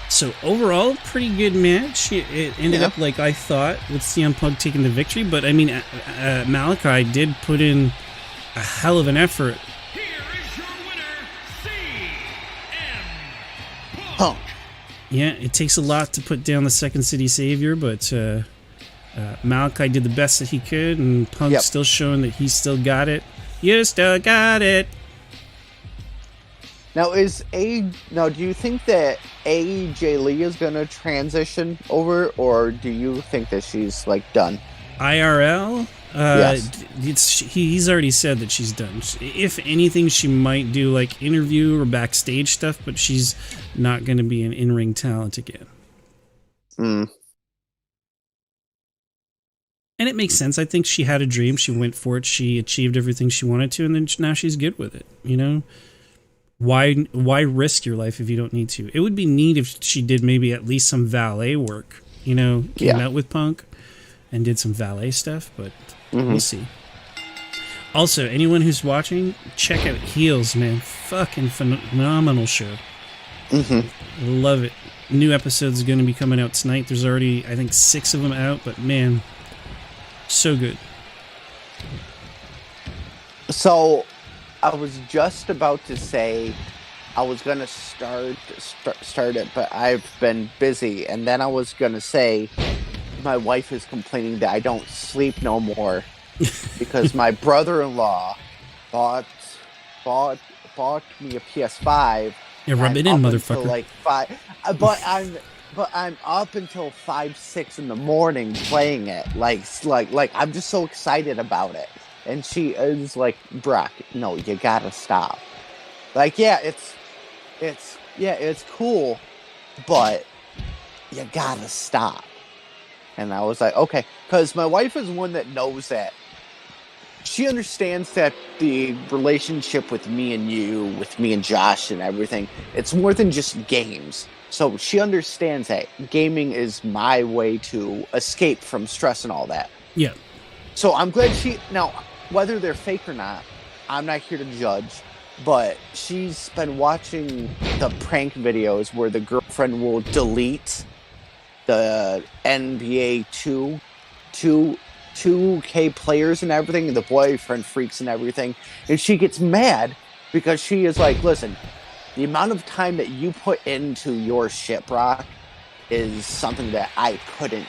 So, overall, pretty good match. It ended up like I thought, with CM Punk taking the victory, but, I mean, Malakai did put in a hell of an effort. Punk. Yeah, it takes a lot to put down the Second City Savior, but Malakai did the best that he could, and Punk's still showing that he still got it. You still got it. Now, do you think that AJ Lee is going to transition over, or do you think that she's, like, done? IRL? Yes. He's already said that she's done. If anything, she might do, like, interview or backstage stuff, but she's not going to be an in-ring talent again. And it makes sense. I think she had a dream. She went for it. She achieved everything she wanted to, and then now she's good with it, you know? Why risk your life if you don't need to? It would be neat if she did maybe at least some valet work, you know, came out with Punk and did some valet stuff, but we'll see. Also, anyone who's watching, check out Heels, man. Fucking phenomenal show. Love it. New episodes are going to be coming out tonight. There's already, I think, 6 of them out, but man, so good. So, I was just about to say I was going to start it, but I've been busy. And then I was going to say, my wife is complaining that I don't sleep no more because my brother-in-law bought me a PS5. Yeah, rub it in, motherfucker. Like 5, but I'm up until 5, 6 in the morning playing it. Like I'm just so excited about it. And she is like, Brock, no, you gotta stop. Like, yeah, it's cool, but you gotta stop. And I was like, okay, because my wife is one that knows that. She understands that the relationship with me and you, with me and Josh and everything, it's more than just games. So she understands that gaming is my way to escape from stress and all that. Yeah. So I'm glad now, whether they're fake or not, I'm not here to judge, but she's been watching the prank videos where the girlfriend will delete the NBA 2K players and everything, and the boyfriend freaks and everything, and she gets mad because she is like, listen, the amount of time that you put into your shit, Brock, is something that I couldn't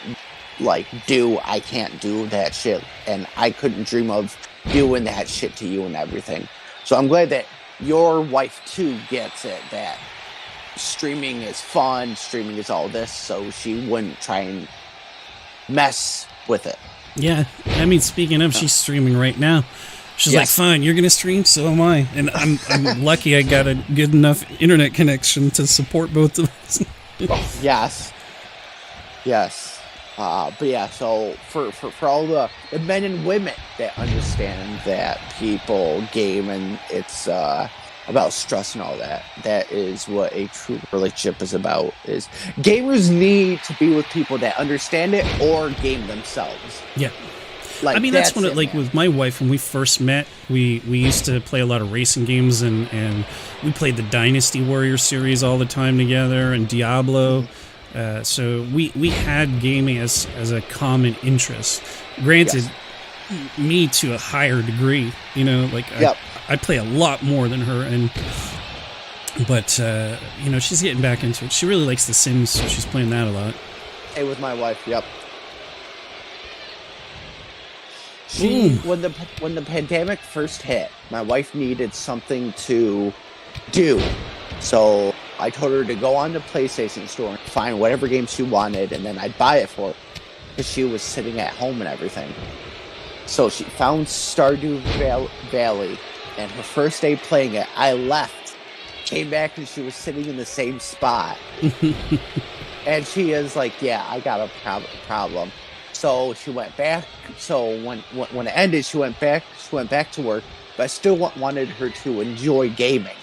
do. I can't do that shit, and I couldn't dream of doing that shit to you and everything. So I'm glad that your wife too gets it, that streaming is fun, streaming is all this, so she wouldn't try and mess with it. Yeah, I mean, speaking of, she's streaming right now. She's like, fine, you're going to stream, so am I. And I'm lucky I got a good enough internet connection to support both of us. Yes. But yeah, so for all the men and women that understand that people game and it's about stress and all that, that is what a true relationship is about. Is gamers need to be with people that understand it or game themselves. Yeah. I mean, that's when with my wife, when we first met, we used to play a lot of racing games, and we played the Dynasty Warrior series all the time together, and Diablo. So we had gaming as a common interest. Granted, me to a higher degree, I play a lot more than her, but she's getting back into it. She really likes The Sims, so she's playing that a lot. Hey, with my wife, yep. When the pandemic first hit, my wife needed something to do, so I told her to go on the PlayStation store and find whatever game she wanted, and then I'd buy it for her because she was sitting at home and everything. So she found Stardew Valley, and her first day playing it, I left, came back, and she was sitting in the same spot. And she is like, yeah, I got a problem. So she went back. So when it ended, she went back to work, but I still wanted her to enjoy gaming.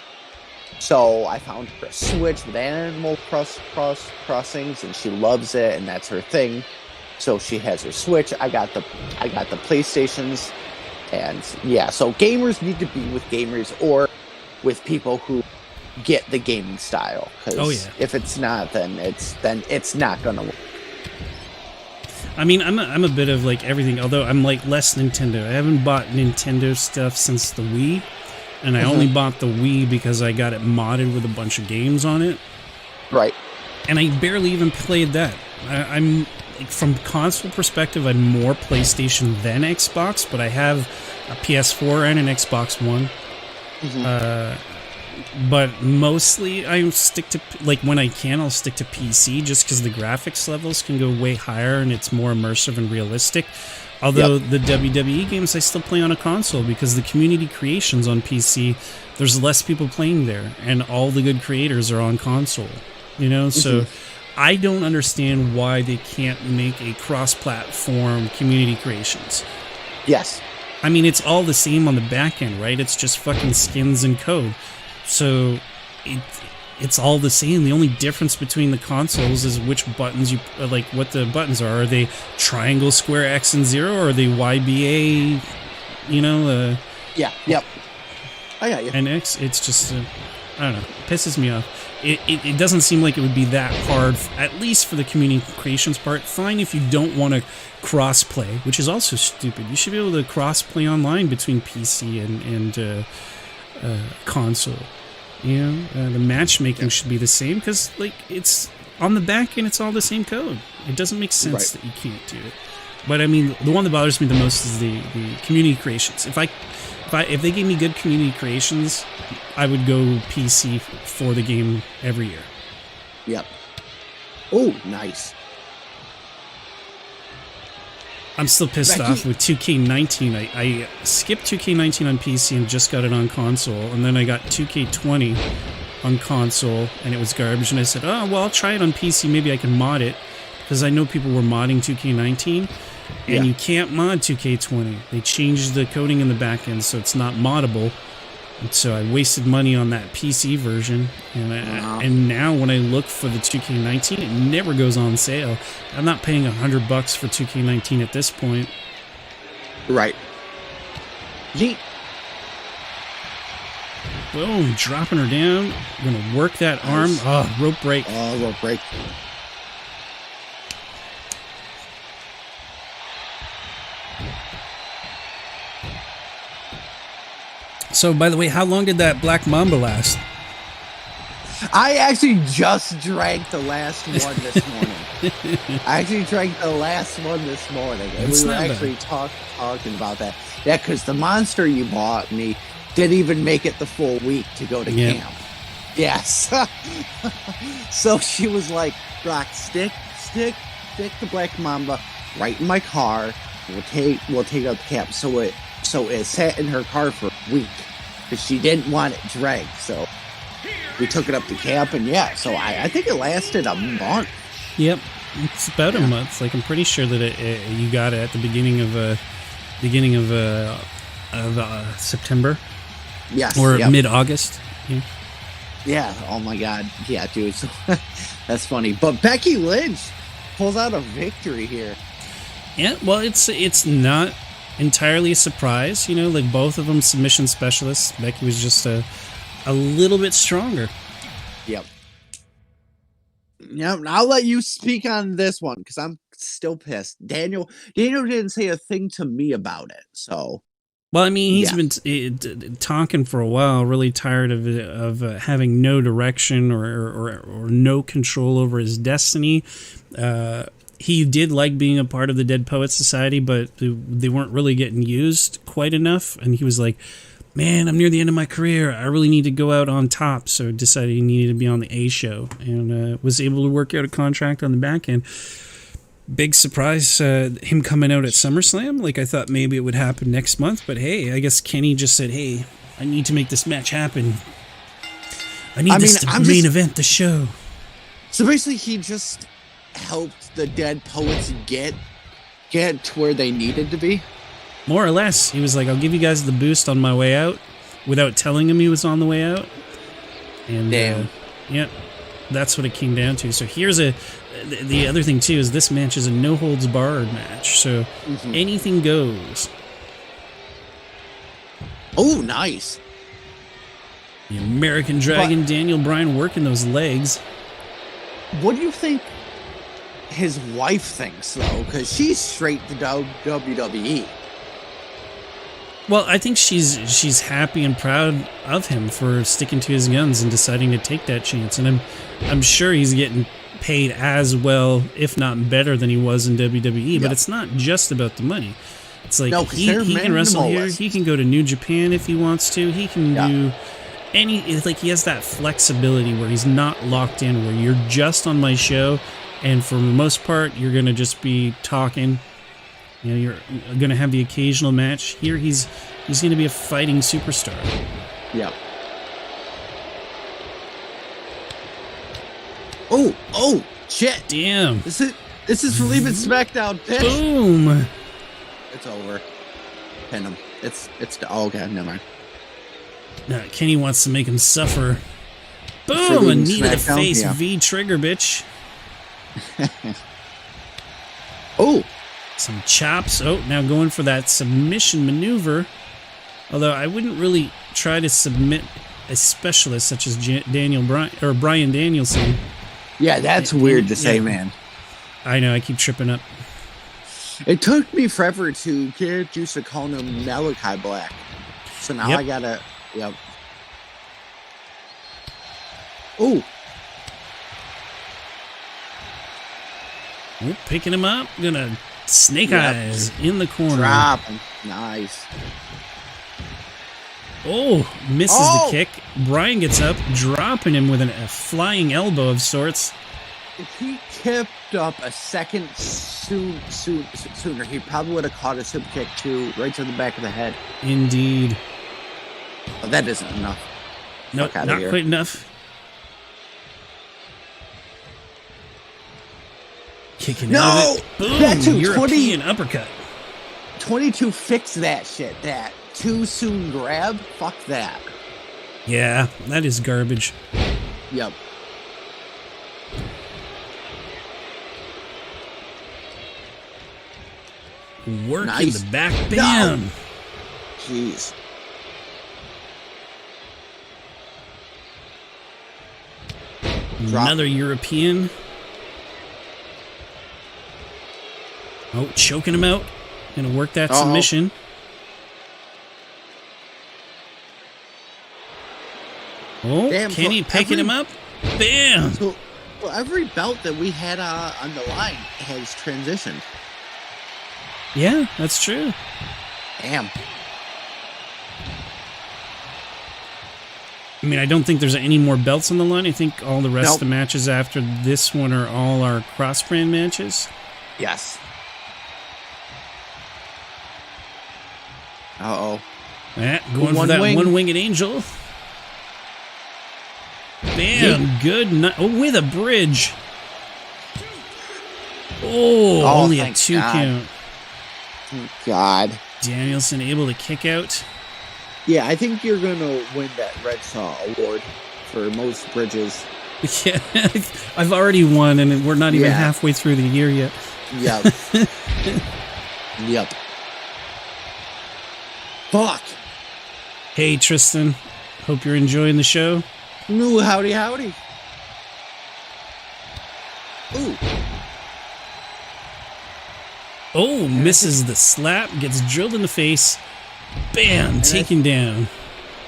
So I found her a Switch with Animal Crossings, and she loves it, and that's her thing. So she has her Switch. I got the PlayStations, and yeah. So gamers need to be with gamers or with people who get the gaming style. Because if it's not, then it's not gonna work. I mean, I'm a bit of like everything. Although I'm like less Nintendo. I haven't bought Nintendo stuff since the Wii. And I only bought the Wii because I got it modded with a bunch of games on it. Right. And I barely even played that. I'm like, from console perspective, I'm more PlayStation than Xbox, but I have a PS4 and an Xbox One. But mostly I stick to, like, when I can, I'll stick to PC just because the graphics levels can go way higher and it's more immersive and realistic. Although the WWE games I still play on a console because the community creations on PC, there's less people playing there, and all the good creators are on console. So I don't understand why they can't make a cross-platform community creations. Yes. I mean, it's all the same on the back end, right? It's just fucking skins and code. So it's all the same. The only difference between the consoles is which buttons you like. What the buttons are. Are they triangle, square, X, and 0, or are they YBA? Yeah. Yep. I got you. And X. It's just I don't know. It pisses me off. It doesn't seem like it would be that hard, at least for the community creations part. Fine if you don't want to cross-play, which is also stupid. You should be able to cross-play online between PC and console. The matchmaking should be the same because, like, it's on the back end, it's all the same code. It doesn't make sense Right. that you can't do it. But I mean, the one that bothers me the most is the community creations. If they gave me good community creations, I would go PC for the game every year. Yep. Oh, nice. I'm still pissed Becky. off with 2K19. I skipped 2K19 on PC and just got it on console, and then I got 2K20 on console, and it was garbage. And I said, oh, well, I'll try it on PC. Maybe I can mod it, because I know people were modding 2K19, and you can't mod 2K20. They changed the coding in the back end, so it's not moddable. And so I wasted money on that PC version, and now when I look for the 2K19, it never goes on sale. I'm not paying $100 for 2K19 at this point. Right. Yeet. Boom, dropping her down. Gonna work that arm. Oh, rope break. Oh, rope break. So, by the way, how long did that Black Mamba last? I actually just drank the last one this morning. I actually drank the last one this morning. And That's we were not actually talking about that. Yeah, because the monster you bought me didn't even make it the full week to go to camp. Yes. So she was like, Brock, stick the Black Mamba right in my car. We'll take it up to camp. So it sat in her car for a week because she didn't want it drank. So we took it up to camp, and so I think it lasted a month. Yep, it's about a month. Like, I'm pretty sure that you got it at the beginning of September. Yes, or mid-August. Yeah. Oh my God. Yeah, dude. So, that's funny. But Becky Lynch pulls out a victory here. Yeah. Well, it's not entirely a surprise. Like, both of them submission specialists. Becky was just a little bit stronger. Yep. I'll let you speak on this one because I'm still pissed. Daniel didn't say a thing to me about it. So, well, I mean, he's been talking for a while, really tired of having no direction or no control over his destiny. He did like being a part of the Dead Poets Society, but they weren't really getting used quite enough. And he was like, man, I'm near the end of my career. I really need to go out on top. So decided he needed to be on the A show, and was able to work out a contract on the back end. Big surprise, him coming out at SummerSlam. Like, I thought maybe it would happen next month, but hey, I guess Kenny just said, hey, I need to make this match happen. I need this to main event the show. So basically, he just helped the Dead Poets get to where they needed to be. More or less. He was like, I'll give you guys the boost on my way out, without telling him he was on the way out. And damn. That's what it came down to. So here's the other thing too is this match is a no holds barred match. So anything goes. Oh, nice. The American Dragon, Daniel Bryan, working those legs. What do you think his wife thinks, though? Because she's straight to WWE. Well, I think she's happy and proud of him for sticking to his guns and deciding to take that chance. And I'm sure he's getting paid as well, if not better, than he was in WWE. But it's not just about the money. It's like he can wrestle here. He can go to New Japan if he wants to. He can do it's like he has that flexibility where he's not locked in, where you're just on my show, and for the most part, you're going to just be talking. You're going to have the occasional match. Here, he's going to be a fighting superstar. Yep. Oh, shit. Damn. This is for leaving SmackDown, bitch. Boom. It's over. Pin him. It's okay, never mind. No, Kenny wants to make him suffer. Boom, a knee to the face, V trigger, bitch. Oh. Some chops. Oh, now going for that submission maneuver. Although I wouldn't really try to submit a specialist such as BRYAN Danielson. Yeah, that's weird to say, man. I know, I keep tripping up. It took me forever to get used to calling him Malakai Black. So now I gotta, Oh, picking him up. Gonna snake eyes in the corner. Drop him. Nice. Oh, misses the kick. Bryan gets up, dropping him with a flying elbow of sorts. If he kept up a second sooner, he probably would have caught a super kick too, right to the back of the head. Indeed. But that isn't enough. Nope, not quite enough. Kicking out of it. Boom! That's European uppercut. 22 fix that shit. That too soon grab. Fuck that. Yeah, that is garbage. Yep. Work in the back. Bam! No. Jeez. Another European. Oh, choking him out. Gonna work that submission. Oh, damn, Kenny picking him up. Bam! So every belt that we had on the line has transitioned. Yeah, that's true. Damn. I mean, I don't think there's any more belts on the line. I think all the rest of the matches after this one are all our cross-brand matches. Yes. Uh-oh. Going for that one-winged angel. Bam! Good. With a bridge. Oh, only a 2 count. Thank God. Danielson able to kick out. Yeah, I think you're going to win that Red Saw award for most bridges. Yeah, I've already won, and we're not even halfway through the year yet. Yep. Yep. Fuck. Hey, Tristan. Hope you're enjoying the show. Ooh, howdy, howdy. Ooh. Oh, misses the slap, gets drilled in the face. Bam, taken down.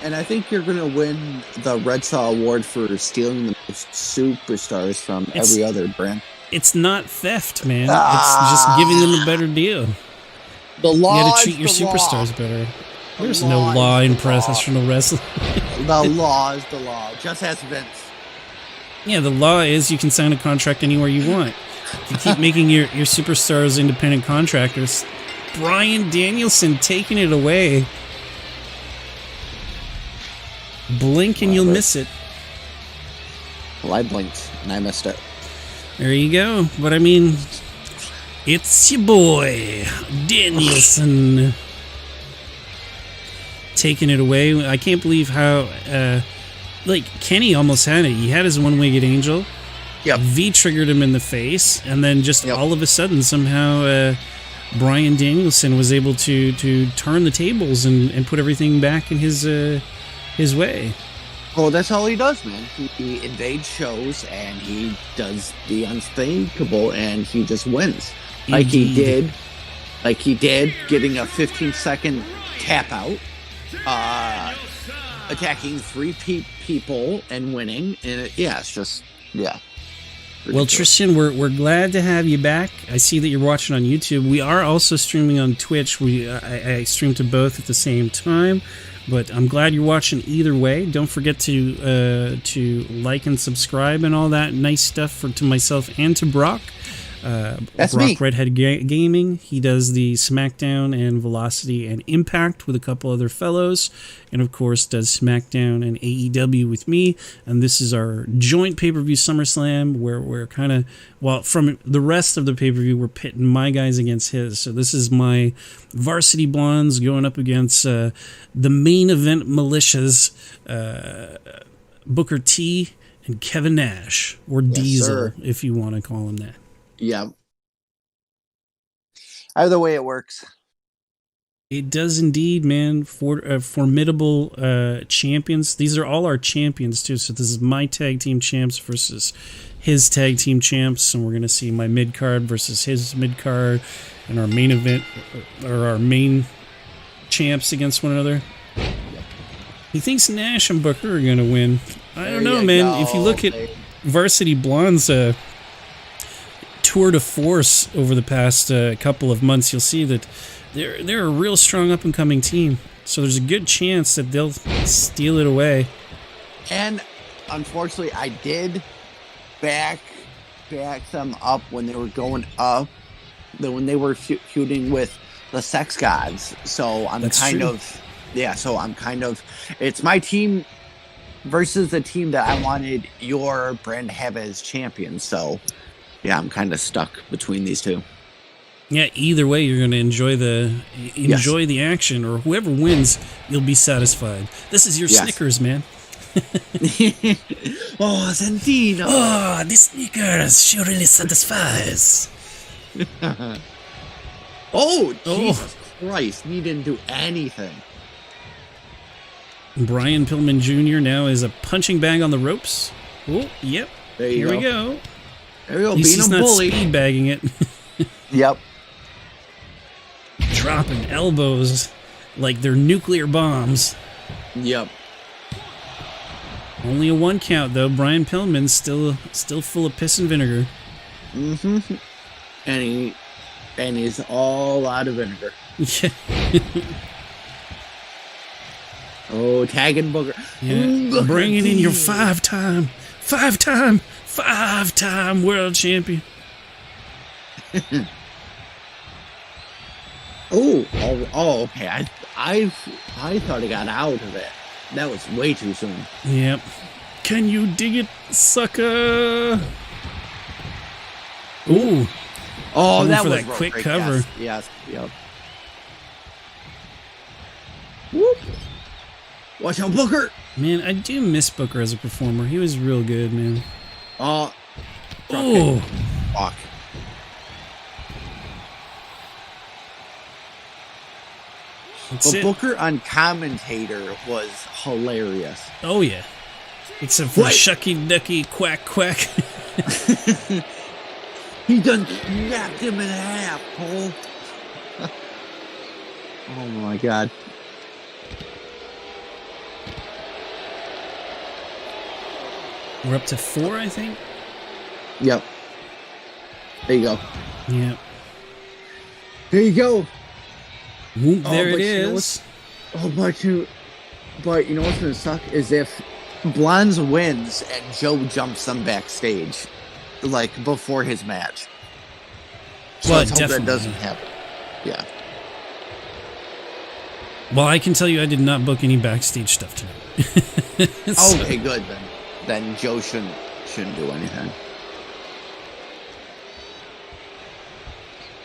And I think you're going to win the Red Saw award for stealing the most superstars from every other brand. It's not theft, man. It's just giving them a better deal. The law. You gotta treat your superstars better. There's no law in professional wrestling. The law is the law. Just as Vince. Yeah, the law is you can sign a contract anywhere you want. If you keep making your superstars independent contractors. Bryan Danielson taking it away. Blink and you'll miss it. Well, I blinked and I missed it. There you go. But I mean, it's your boy, Danielson. Taking it away. I can't believe how, Kenny almost had it. He had his one-winged angel. Yep. V-triggered him in the face, and then just all of a sudden, somehow, Bryan Danielson was able to turn the tables and put everything back in his way. Well, that's all he does, man. He invades shows, and he does the unthinkable, and he just wins. Indeed. Like he did, getting a 15-second tap out. Attacking 3 people and winning, and it's just ridiculous. Well, Tristan, we're glad to have you back. I see that you're watching on YouTube. We are also streaming on Twitch. I stream to both at the same time, but I'm glad you're watching either way. Don't forget to like and subscribe and all that nice stuff to myself and to Brock. That's Brock me. Redhead Gaming. He does the SmackDown and Velocity and Impact with a couple other fellows, and of course does SmackDown and AEW with me. And this is our joint pay-per-view SummerSlam, where we're kind of, from the rest of the pay-per-view, we're pitting my guys against his. So this is my Varsity Blondes going up against the main event militias, Booker T and Kevin Nash, or Diesel, if you want to call him that. Yeah. Either way it works. It does indeed, man. Formidable champions. These are all our champions, too. So this is my tag team champs versus his tag team champs. And we're going to see my mid-card versus his mid-card. And our main event, or our main champs against one another. He thinks Nash and Booker are going to win. I don't know, man. If you look at Varsity Blondes, tour de force over the past couple of months, you'll see that they're a real strong up-and-coming team. So there's a good chance that they'll steal it away. And unfortunately, I did back them up when they were going up, when they were feuding with the Sex Gods. So I'm it's my team versus the team that I wanted your brand to have as champion. So yeah, I'm kind of stuck between these two. Yeah, either way, you're going to enjoy the action, or whoever wins, you'll be satisfied. This is your Snickers, man. Oh, Santino. Oh, the Snickers surely satisfies. Oh, Jesus Christ. He didn't do anything. Brian Pillman Jr. now is a punching bag on the ropes. Oh, yep. Here we go. There we go. He's not speed bagging it. Yep. Dropping elbows like they're nuclear bombs. Yep. Only a 1 count though. Brian Pillman's still full of piss and vinegar. Mm-hmm. And he's all out of vinegar. Yeah. Oh, tagging Booker. Yeah. Bringing in your five-time world champion. Oh, okay. I thought he got out of it. That was way too soon. Yep. Can you dig it, sucker? Ooh. Oh, that was that quick cover. Yes. Yep. Whoop. Watch out, Booker. Man, I do miss Booker as a performer. He was real good, man. Oh. Fuck. But Booker on commentator was hilarious. Oh, yeah. Except for shucky ducky quack quack. He done snapped him in half, Cole. Oh, my God. We're up to 4, I think. Yep. There you go. Yep. There you go. Whoop, there it is. But you know what's gonna suck is if Blondes wins and Joe jumps them backstage, like before his match. So Well, let's hope definitely that doesn't happen. Yeah. Well, I can tell you, I did not book any backstage stuff tonight. Okay, good then. Then Joe shouldn't do anything.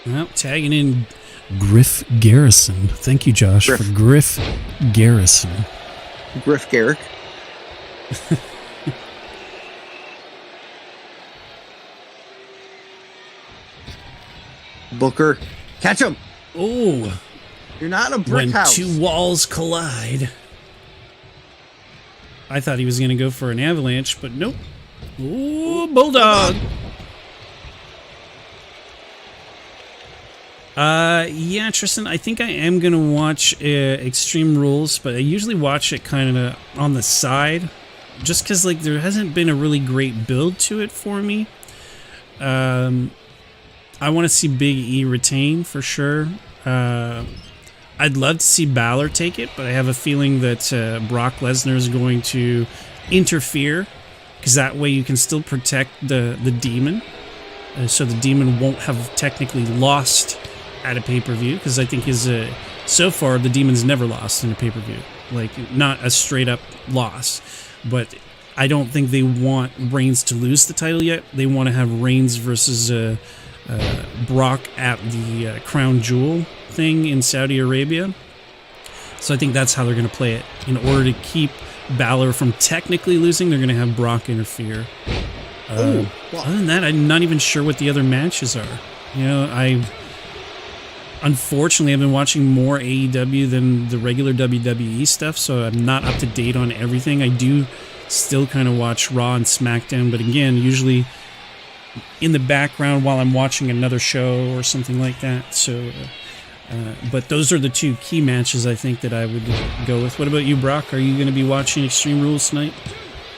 Well, tagging in Griff Garrison. Thank you, Josh, for Griff Garrison. Griff Garrick. Booker, catch him! Oh, you're not a brick house. When 2 walls collide. I thought he was going to go for an avalanche, but nope. Ooh, Bulldog. Yeah, Tristan, I think I am going to watch Extreme Rules, but I usually watch it kind of on the side, just because like there hasn't been a really great build to it for me. I want to see Big E retain for sure. I'd love to see Balor take it, but I have a feeling that Brock Lesnar is going to interfere, because that way you can still protect the demon, so the demon won't have technically lost at a pay-per-view, because I think so far the demon's never lost in a pay-per-view, like not a straight-up loss. But I don't think they want Reigns to lose the title yet. They want to have Reigns versus Brock at the Crown Jewel thing in Saudi Arabia. So I think that's how they're going to play it. In order to keep Balor from technically losing, they're going to have Brock interfere. Other than that, I'm not even sure what the other matches are. You know, unfortunately, I've been watching more AEW than the regular WWE stuff, so I'm not up to date on everything. I do still kind of watch Raw and SmackDown, but again, usually in the background while I'm watching another show or something like that. So, but those are the 2 key matches I think that I would go with. What about you, Brock? Are you going to be watching Extreme Rules tonight?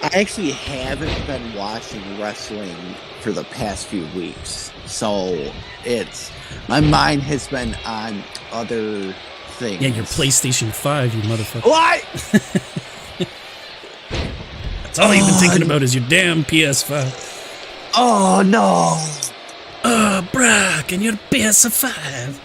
I actually haven't been watching wrestling for the past few weeks, so my mind has been on other things. Yeah, your PlayStation 5, you motherfucker. What? That's all you've been thinking about is your damn PS5. Oh no! Oh, Brock, and your PS5.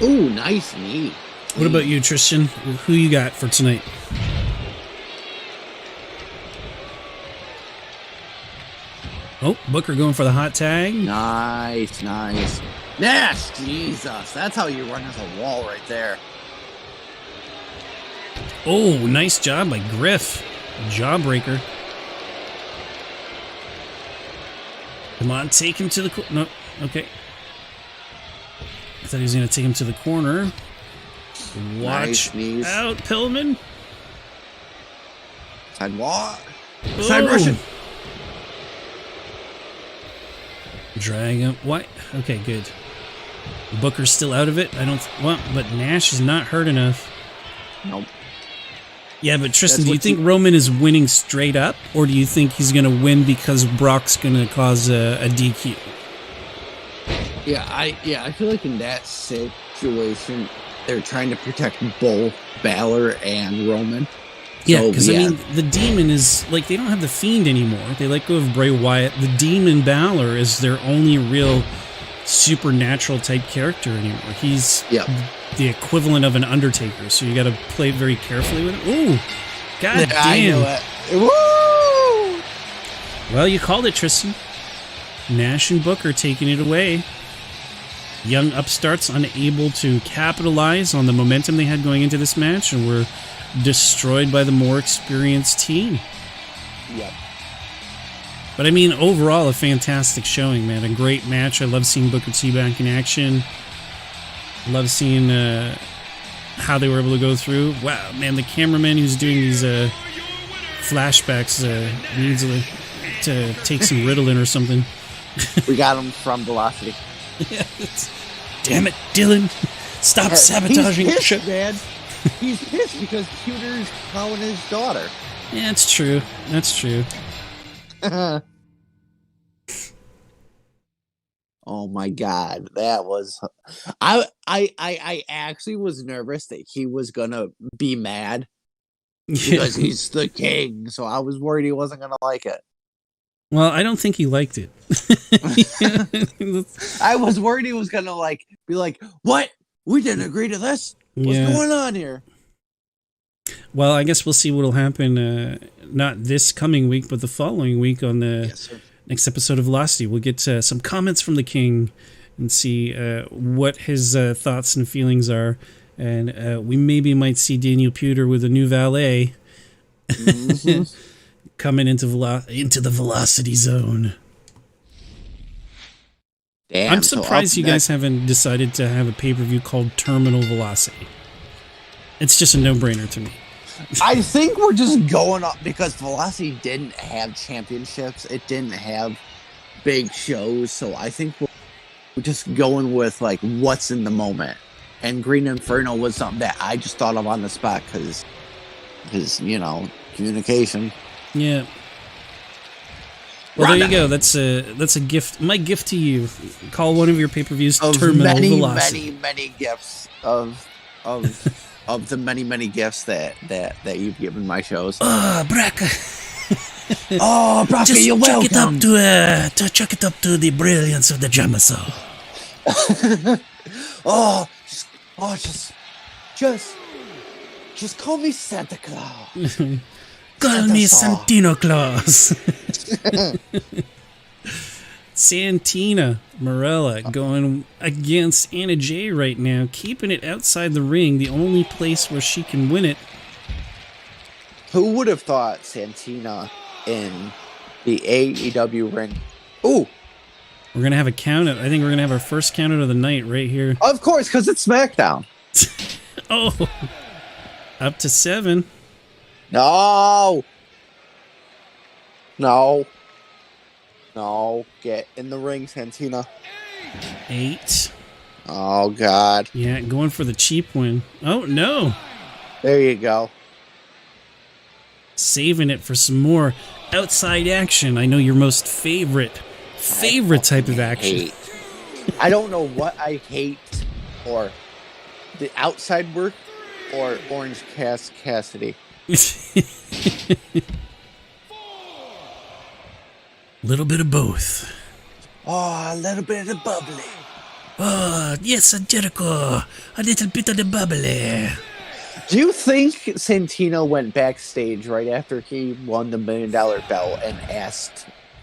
Ooh, nice knee. What about you, Tristan? Who you got for tonight? Oh, Booker going for the hot tag. Nice. Nash, Jesus, that's how you run into the wall right there. Oh, nice job by Griff. Jawbreaker. Come on, take him to the corner. No, okay. I thought he was going to take him to the corner. Watch nice out, Pillman. Side walk. Side Russian. Drag him. What? Okay, good. Booker's still out of it. But Nash is not hurt enough. Nope. Yeah, but Tristan, do you think Roman is winning straight up, or do you think he's going to win because Brock's going to cause a DQ? Yeah, I feel like in that situation, they're trying to protect both Balor and Roman. Yeah, because I mean, the Demon is like, they don't have the Fiend anymore. They let go of Bray Wyatt. The Demon Balor is their only real supernatural type character anymore. He's the equivalent of an Undertaker, so you got to play very carefully with it. Ooh, god damn! Woo! Well, you called it, Tristan. Nash and Booker taking it away. Young upstarts unable to capitalize on the momentum they had going into this match, and were destroyed by the more experienced team. Yep. But I mean, overall, a fantastic showing, man. A great match. I love seeing Booker T back in action. Love seeing how they were able to go through. Wow, man, the cameraman who's doing these flashbacks needs to take some Ritalin or something. We got him from Velocity. Damn it, Dylan. Stop sabotaging the shit. Man. He's pissed because Cuter's calling his daughter. Yeah, it's true. That's true. Oh my god, that was I actually was nervous that he was gonna be mad because he's the king, so I was worried he wasn't gonna like it. Well, I don't think he liked it. I was worried he was gonna be like, "What? We didn't agree to this. What's going on here?" Well, I guess we'll see what'll happen. Not this coming week, but the following week on the next episode of Velocity. We'll get some comments from the King and see what his thoughts and feelings are. And we maybe might see Daniel Puder with a new valet coming into the Velocity Zone. Damn, I'm surprised you guys haven't decided to have a pay-per-view called Terminal Velocity. It's just a no-brainer to me. I think we're just going up because Velocity didn't have championships. It didn't have big shows. So I think we're just going with what's in the moment. And Green Inferno was something that I just thought of on the spot because communication. Yeah. Well, Rhonda. There you go. That's a gift. My gift to you. Call one of your pay-per-views Terminal Velocity. Many gifts of the many gifts that you've given my shows. Oh, Braca. Braca, you're welcome. Chuck it up to the brilliance of the JamSaw. Just call me Santa Claus. Call me Santino Claus. Santina Marella going against Anna Jay right now, keeping it outside the ring, the only place where she can win it. Who would have thought Santina in the AEW ring? Ooh. We're going to have a count out. I think we're going to have our first count out of the night right here. Of course, because it's SmackDown. Oh. Up to 7. No, get in the ring, Santina. 8. Oh, God. Yeah, going for the cheap win. Oh, no. There you go. Saving it for some more outside action. I know your most favorite type of action. I don't know what I hate, or the outside work, or Orange Cassidy. Little bit of both. Oh, a little bit of bubbly. Oh, yes, Jericho. A little bit of the bubbly. Do you think Santino went backstage right after he won the $1 million belt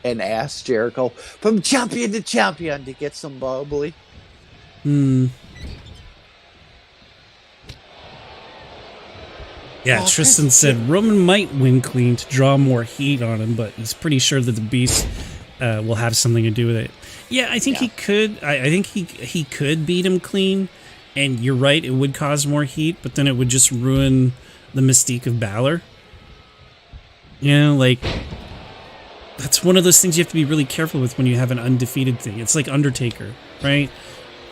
and asked Jericho from champion to champion to get some bubbly? Yeah, Tristan said Roman might win clean to draw more heat on him, but he's pretty sure that the Beast will have something to do with it. Yeah, I think he could. I think he could beat him clean, and you're right, it would cause more heat, but then it would just ruin the mystique of Balor. You know, like, that's one of those things you have to be really careful with when you have an undefeated thing. It's like Undertaker, right?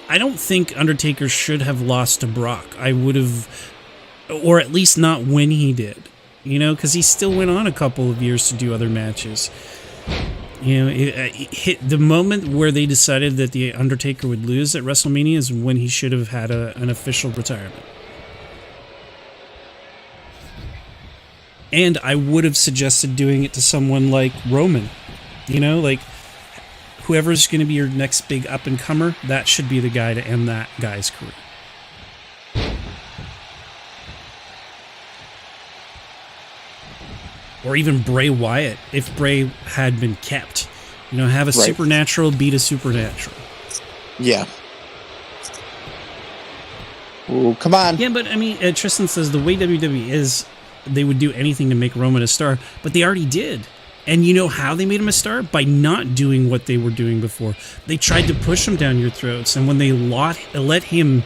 I don't think Undertaker should have lost to Brock. I would have, or at least not when he did, you know, because he still went on a couple of years to do other matches. You know, it hit the moment where they decided that the Undertaker would lose at WrestleMania is when he should have had an official retirement. And I would have suggested doing it to someone like Roman. You know, like, whoever's going to be your next big up-and-comer, that should be the guy to end that guy's career. Or even Bray Wyatt, if Bray had been kept. You know, have a supernatural beat a supernatural. Yeah. Oh, come on. Yeah, but I mean, Tristan says the way WWE is, they would do anything to make Roman a star, but they already did. And you know how they made him a star? By not doing what they were doing before. They tried to push him down your throats, and when they let him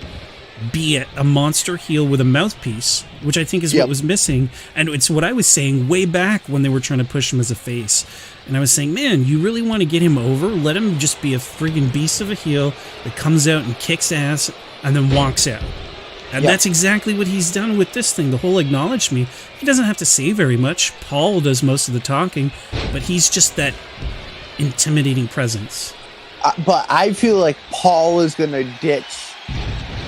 be a monster heel with a mouthpiece, which I think is what was missing, and it's what I was saying way back when they were trying to push him as a face. And I was saying, man, you really want to get him over? Let him just be a friggin' beast of a heel that comes out and kicks ass and then walks out. And that's exactly what he's done with this thing. The whole acknowledge me. He doesn't have to say very much. Paul does most of the talking, but he's just that intimidating presence. But I feel like Paul is going to ditch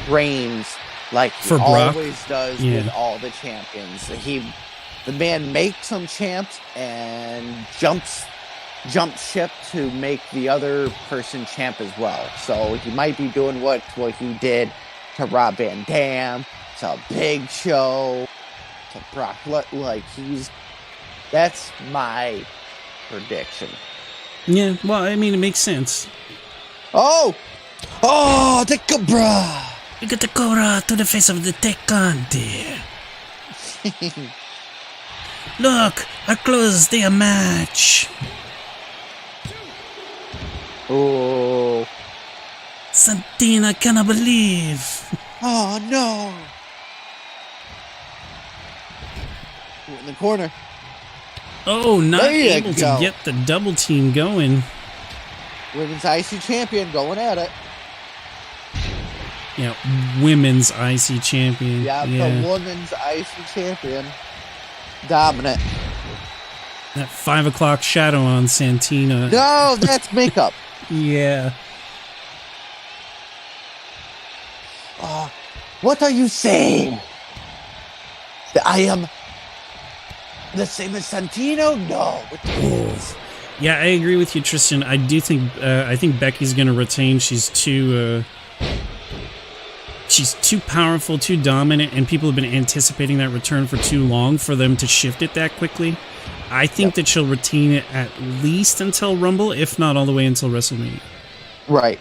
Reigns like he always does with all the champions. The man makes them champs and jumps ship to make the other person champ as well. So he might be doing what he did to Rob Van Dam, to Big Show, to Brock. Like that's my prediction. Yeah, well, I mean, it makes sense. Oh, the Cobra! You got the Cobra to the face of the Conti. Look, I closed the match. Oh. Santina cannot believe. Oh, no. In the corner. Oh, not able to get the double team going. Women's IC champion going at it. Yeah, women's IC champion. Yeah, the women's IC champion. Dominant. That 5 o'clock shadow on Santina. No, that's makeup. Yeah. What are you saying? That I am the same as Santino? No. Yeah, I agree with you, Tristan. I do think I think Becky's going to retain. She's too powerful, too dominant, and people have been anticipating that return for too long for them to shift it that quickly. I think that she'll retain it at least until Rumble, if not all the way until WrestleMania. Right.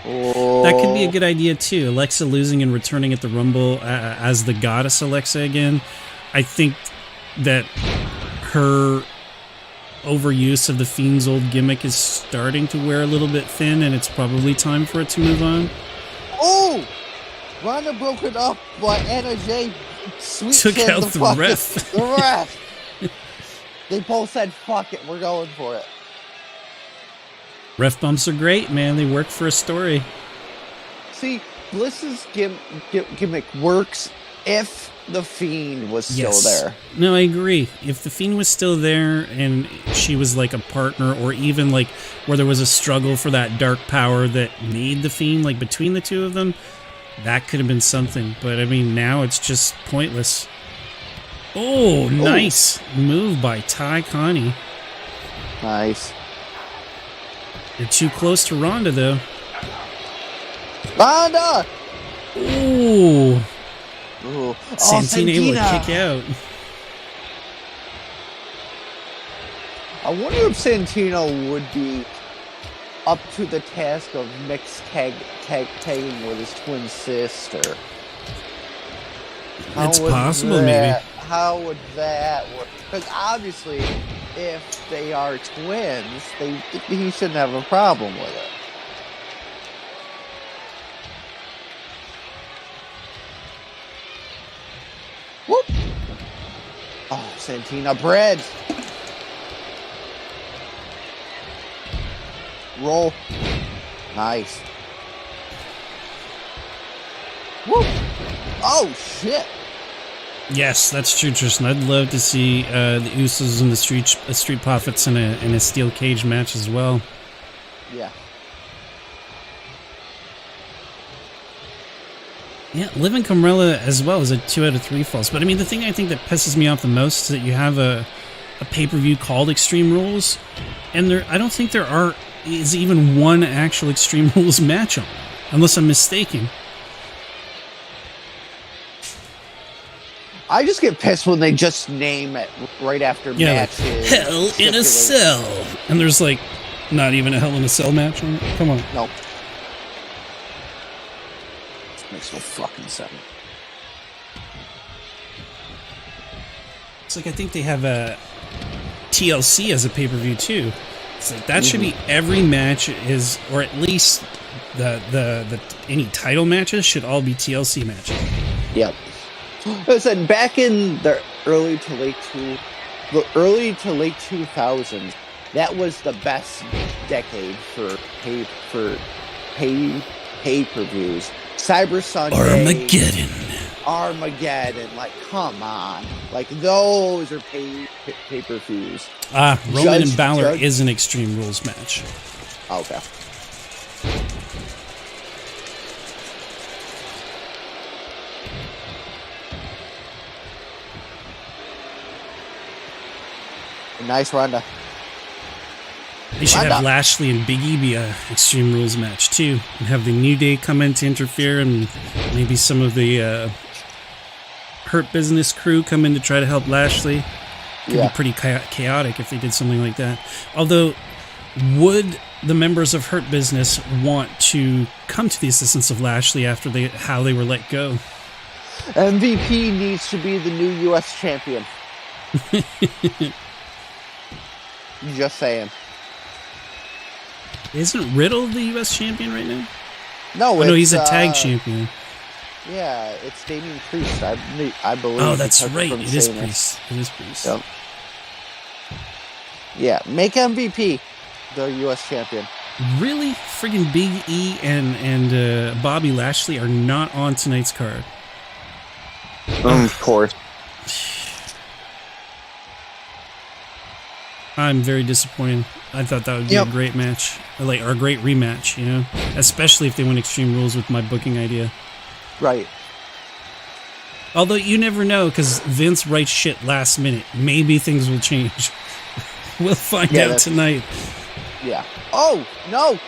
That could be a good idea too. Alexa losing and returning at the Rumble as the goddess Alexa again. I think that her overuse of the Fiend's old gimmick is starting to wear a little bit thin, and it's probably time for it to move on. Oh! Rhonda broke it up, but Anna Jay took out the ref. The ref. They both said, fuck it, we're going for it. Ref bumps are great, man. They work for a story. See, Bliss's gimmick works if the Fiend was still there. No, I agree. If the Fiend was still there and she was like a partner, or even like where there was a struggle for that dark power that made the Fiend, like between the two of them, that could have been something. But I mean, now it's just pointless. Oh, nice move by Conti. Nice. You're too close to Rhonda, though. Rhonda! Ooh. Ooh. Santina able to kick out. I wonder if Santino would be up to the task of mixed tagging with his twin sister. It's possible, maybe. How would that work? Because obviously, if they are twins, he shouldn't have a problem with it. Whoop! Oh, Santina bread. Roll. Nice. Whoop! Oh, shit! Yes, that's true, Tristan. I'd love to see the Usos and the Street Profits in a steel cage match as well. Yeah. Yeah, Liv and Marella as well is a 2 out of 3 falls. But I mean, the thing I think that pisses me off the most is that you have a pay-per-view called Extreme Rules, and I don't think there is even one actual Extreme Rules match on, unless I'm mistaken. I just get pissed when they just name it right after matches. Like, Hell in a Cell. And there's like not even a Hell in a Cell match on it. Come on. Nope. This makes no fucking sense. It's like I think they have a TLC as a pay-per-view too. It's like that should be every match is, or at least the any title matches should all be TLC matches. Yep. Listen, back in the early to late 2000s, that was the best decade for pay-per-views. Cyber Sunday, Armageddon, like come on, like those are pay-per-views. Roman and Balor is an Extreme Rules match. Okay. Nice Rhonda. They should have Lashley and Big E be a Extreme Rules match too, and have the New Day come in to interfere, and maybe some of the Hurt Business crew come in to try to help Lashley. Could be pretty chaotic if they did something like that. Although, would the members of Hurt Business want to come to the assistance of Lashley after how they were let go? MVP needs to be the new U.S. champion. Just saying. Isn't Riddle the U.S. champion right now? No, no, he's a tag champion. Yeah, it's Damian Priest, I believe. Oh, that's right. It is Priest. It is Priest. Yep. Yeah, make MVP the U.S. champion. Really? Friggin' Big E and Bobby Lashley are not on tonight's card. Of course. I'm very disappointed. I thought that would be a great match, or a great rematch, you know, especially if they went Extreme Rules with my booking idea. Right. Although you never know, because Vince writes shit last minute. Maybe things will change. We'll find out tonight. Yeah. Oh no!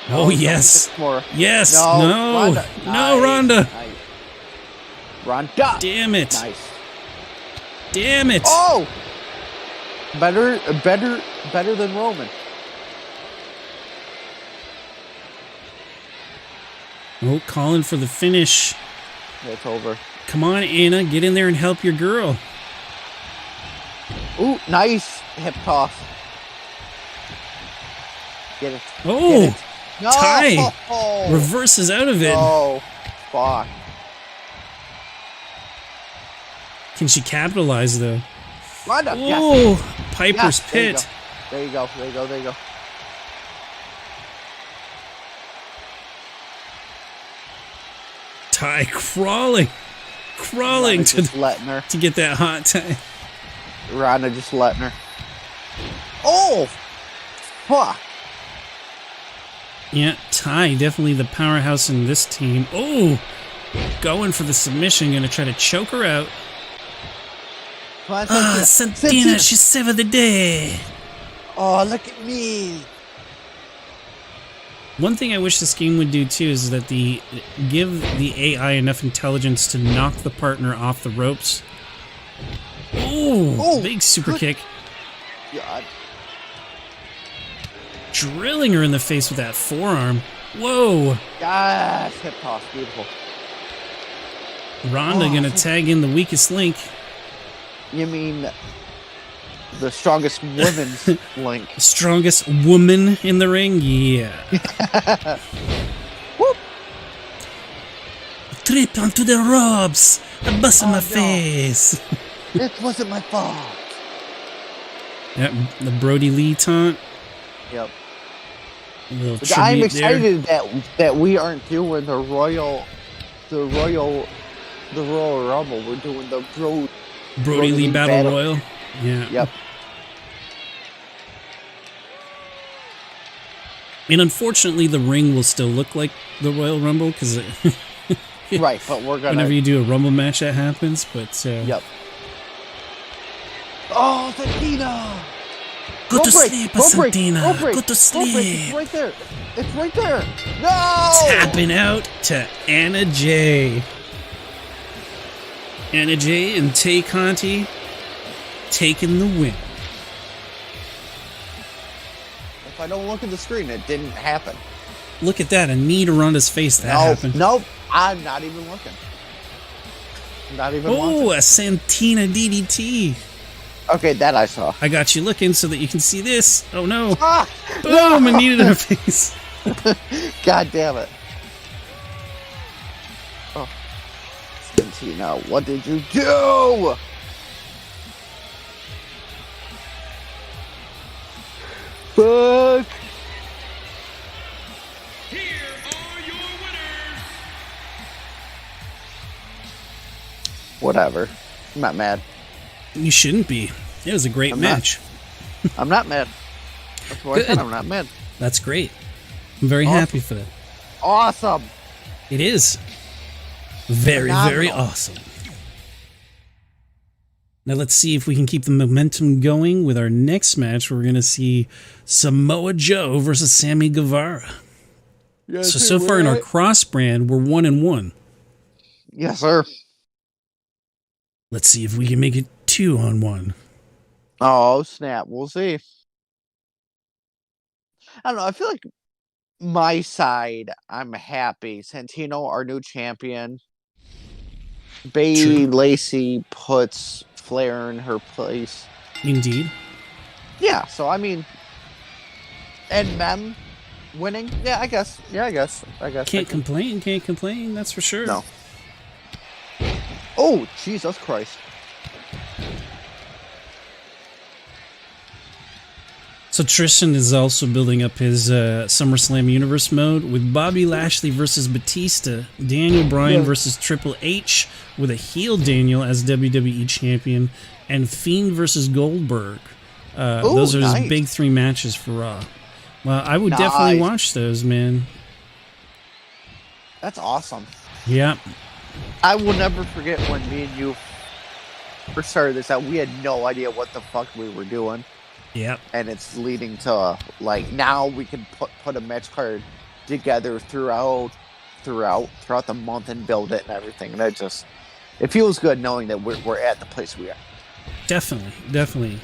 Oh yes! Yes! No! Rhonda. No, Rhonda! Nice. Rhonda! Damn it! Nice. Damn it! Oh! Better than Roman. Oh, calling for the finish. It's over. Come on, Anna, get in there and help your girl. Ooh, nice hip toss. Get it. Oh! Get it. No! Tie! Reverses out of it. Oh, fuck. Can she capitalize, though? Rhonda, oh, yes. Piper's Pit. There you go. Ty crawling to get that hot tag. Rhonda just letting her. Oh, fuck. Yeah, Ty definitely the powerhouse in this team. Oh, going for the submission, gonna try to choke her out. Santina, she saved the day. Oh, look at me. One thing I wish this game would do too is that give the AI enough intelligence to knock the partner off the ropes. Oh, big super kick. God. Drilling her in the face with that forearm. Whoa. Gosh, hip toss, beautiful. Rhonda gonna tag in the weakest link. You mean the strongest women's link? Strongest woman in the ring? Yeah. Whoop. Trip onto the ropes. A bust on my face. It wasn't my fault. Yep, the Brody Lee taunt. Yep. I'm excited that we aren't doing the Royal Rumble. We're doing the Brody Lee Battle Royal. Yeah. Yep. And unfortunately, the ring will still look like the Royal Rumble because, right. But we're gonna whenever you do a Rumble match, that happens. But yep. Oh, Santina! Go to sleep, Santina. Go to sleep. It's right there. It's right there. No! Tapping out to Anna Jay. Anna Jay and Tay Conti taking the win. If I don't look at the screen, it didn't happen. Look at that. A knee to Ronda's face. That happened. Nope. I'm not even looking. Not even watching. A Santina DDT. Okay, that I saw. I got you looking so that you can see this. Oh no. Ah, boom, a knee to her face. God damn it. Oh. Santina, what did you do? Fuck. Here are your winners. Whatever. I'm not mad. You shouldn't be. It was a great match. I'm not mad. That's what I said. I'm not mad. That's great. I'm very happy for that. Awesome. It is. Very, very awesome. Now let's see if we can keep the momentum going with our next match. We're going to see Samoa Joe versus Sammy Guevara. Yes, so far in our cross brand, we're 1-1. Yes, sir. Let's see if we can make it 2-on-1. Oh, snap. We'll see. I don't know. I feel like my side, I'm happy. Santino, our new champion. BayLacey puts Flair in her place. Indeed. Yeah, so I mean, and Mem winning. Yeah, I guess. Can't complain. That's for sure. No. Oh, Jesus Christ. So Tristan is also building up his SummerSlam Universe mode with Bobby Lashley versus Batista, Daniel Bryan versus Triple H with a heel Daniel as WWE Champion, and Fiend versus Goldberg. Those are his big 3 matches for Raw. Well, I would definitely watch those, man. That's awesome. Yeah. I will never forget when me and you first started this out. We had no idea what the fuck we were doing. Yep. And it's leading to, like, now we can put a match card together throughout the month and build it and everything. And it feels good knowing that we're at the place we are. Definitely.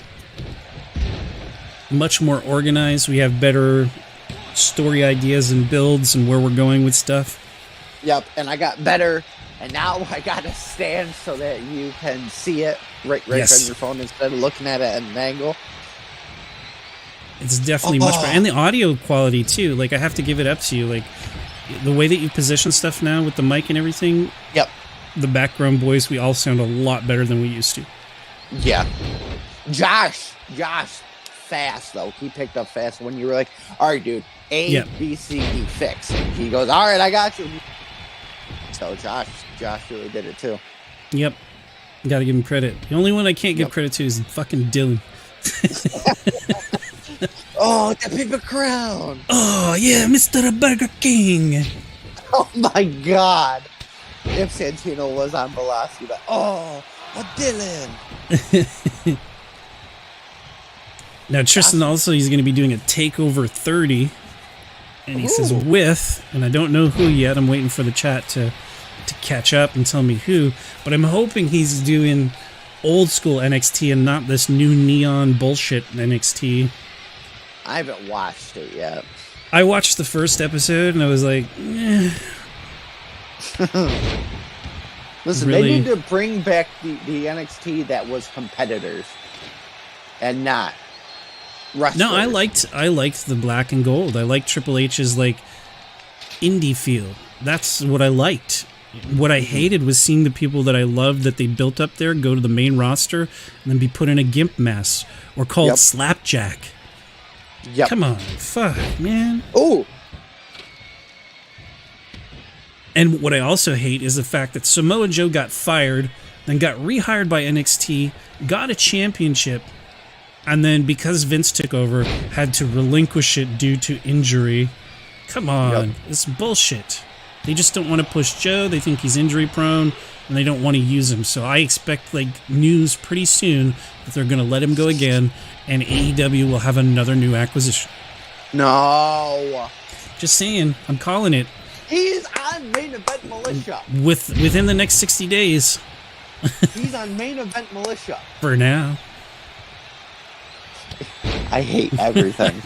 Much more organized. We have better story ideas and builds and where we're going with stuff. Yep, and I got better, and now I got a stand so that you can see it right from your phone instead of looking at it at an angle. It's definitely much better. And the audio quality, too. Like, I have to give it up to you. Like, the way that you position stuff now with the mic and everything. Yep. The background voice, we all sound a lot better than we used to. Yeah. Josh, fast, though. He picked up fast when you were like, all right, dude, B, C, D, fix. And he goes, all right, I got you. though. Josh really did it too. Yep. Gotta give him credit. The only one I can't give credit to is fucking Dylan. Oh, the paper crown. Oh, yeah, Mr. Burger King. Oh, my God. If Santino was on Velocity, but Dylan. Now, Tristan also, he's going to be doing a TakeOver 30. And he says with, and I don't know who yet. I'm waiting for the chat to catch up and tell me who. But I'm hoping he's doing old school NXT and not this new neon bullshit NXT. I haven't watched it yet. I watched the first episode and I was like, eh. Listen, Really? they need to bring back the NXT that was competitors and not wrestlers. No, I liked the black and gold. I liked Triple H's like indie feel. That's what I liked. What I hated was seeing the people that I loved that they built up there go to the main roster and then be put in a gimp mess or called Slapjack. Yep. Come on, fuck, man. Oh. And what I also hate is the fact that Samoa Joe got fired, then got rehired by NXT, got a championship, and then because Vince took over, had to relinquish it due to injury. Come on, it's bullshit. They just don't want to push Joe. They think he's injury prone, and they don't want to use him. So I expect like news pretty soon that they're going to let him go again, and AEW will have another new acquisition. No. Just saying, I'm calling it. He's on Main Event Militia. Within the next 60 days. He's on Main Event Militia. For now. I hate everything.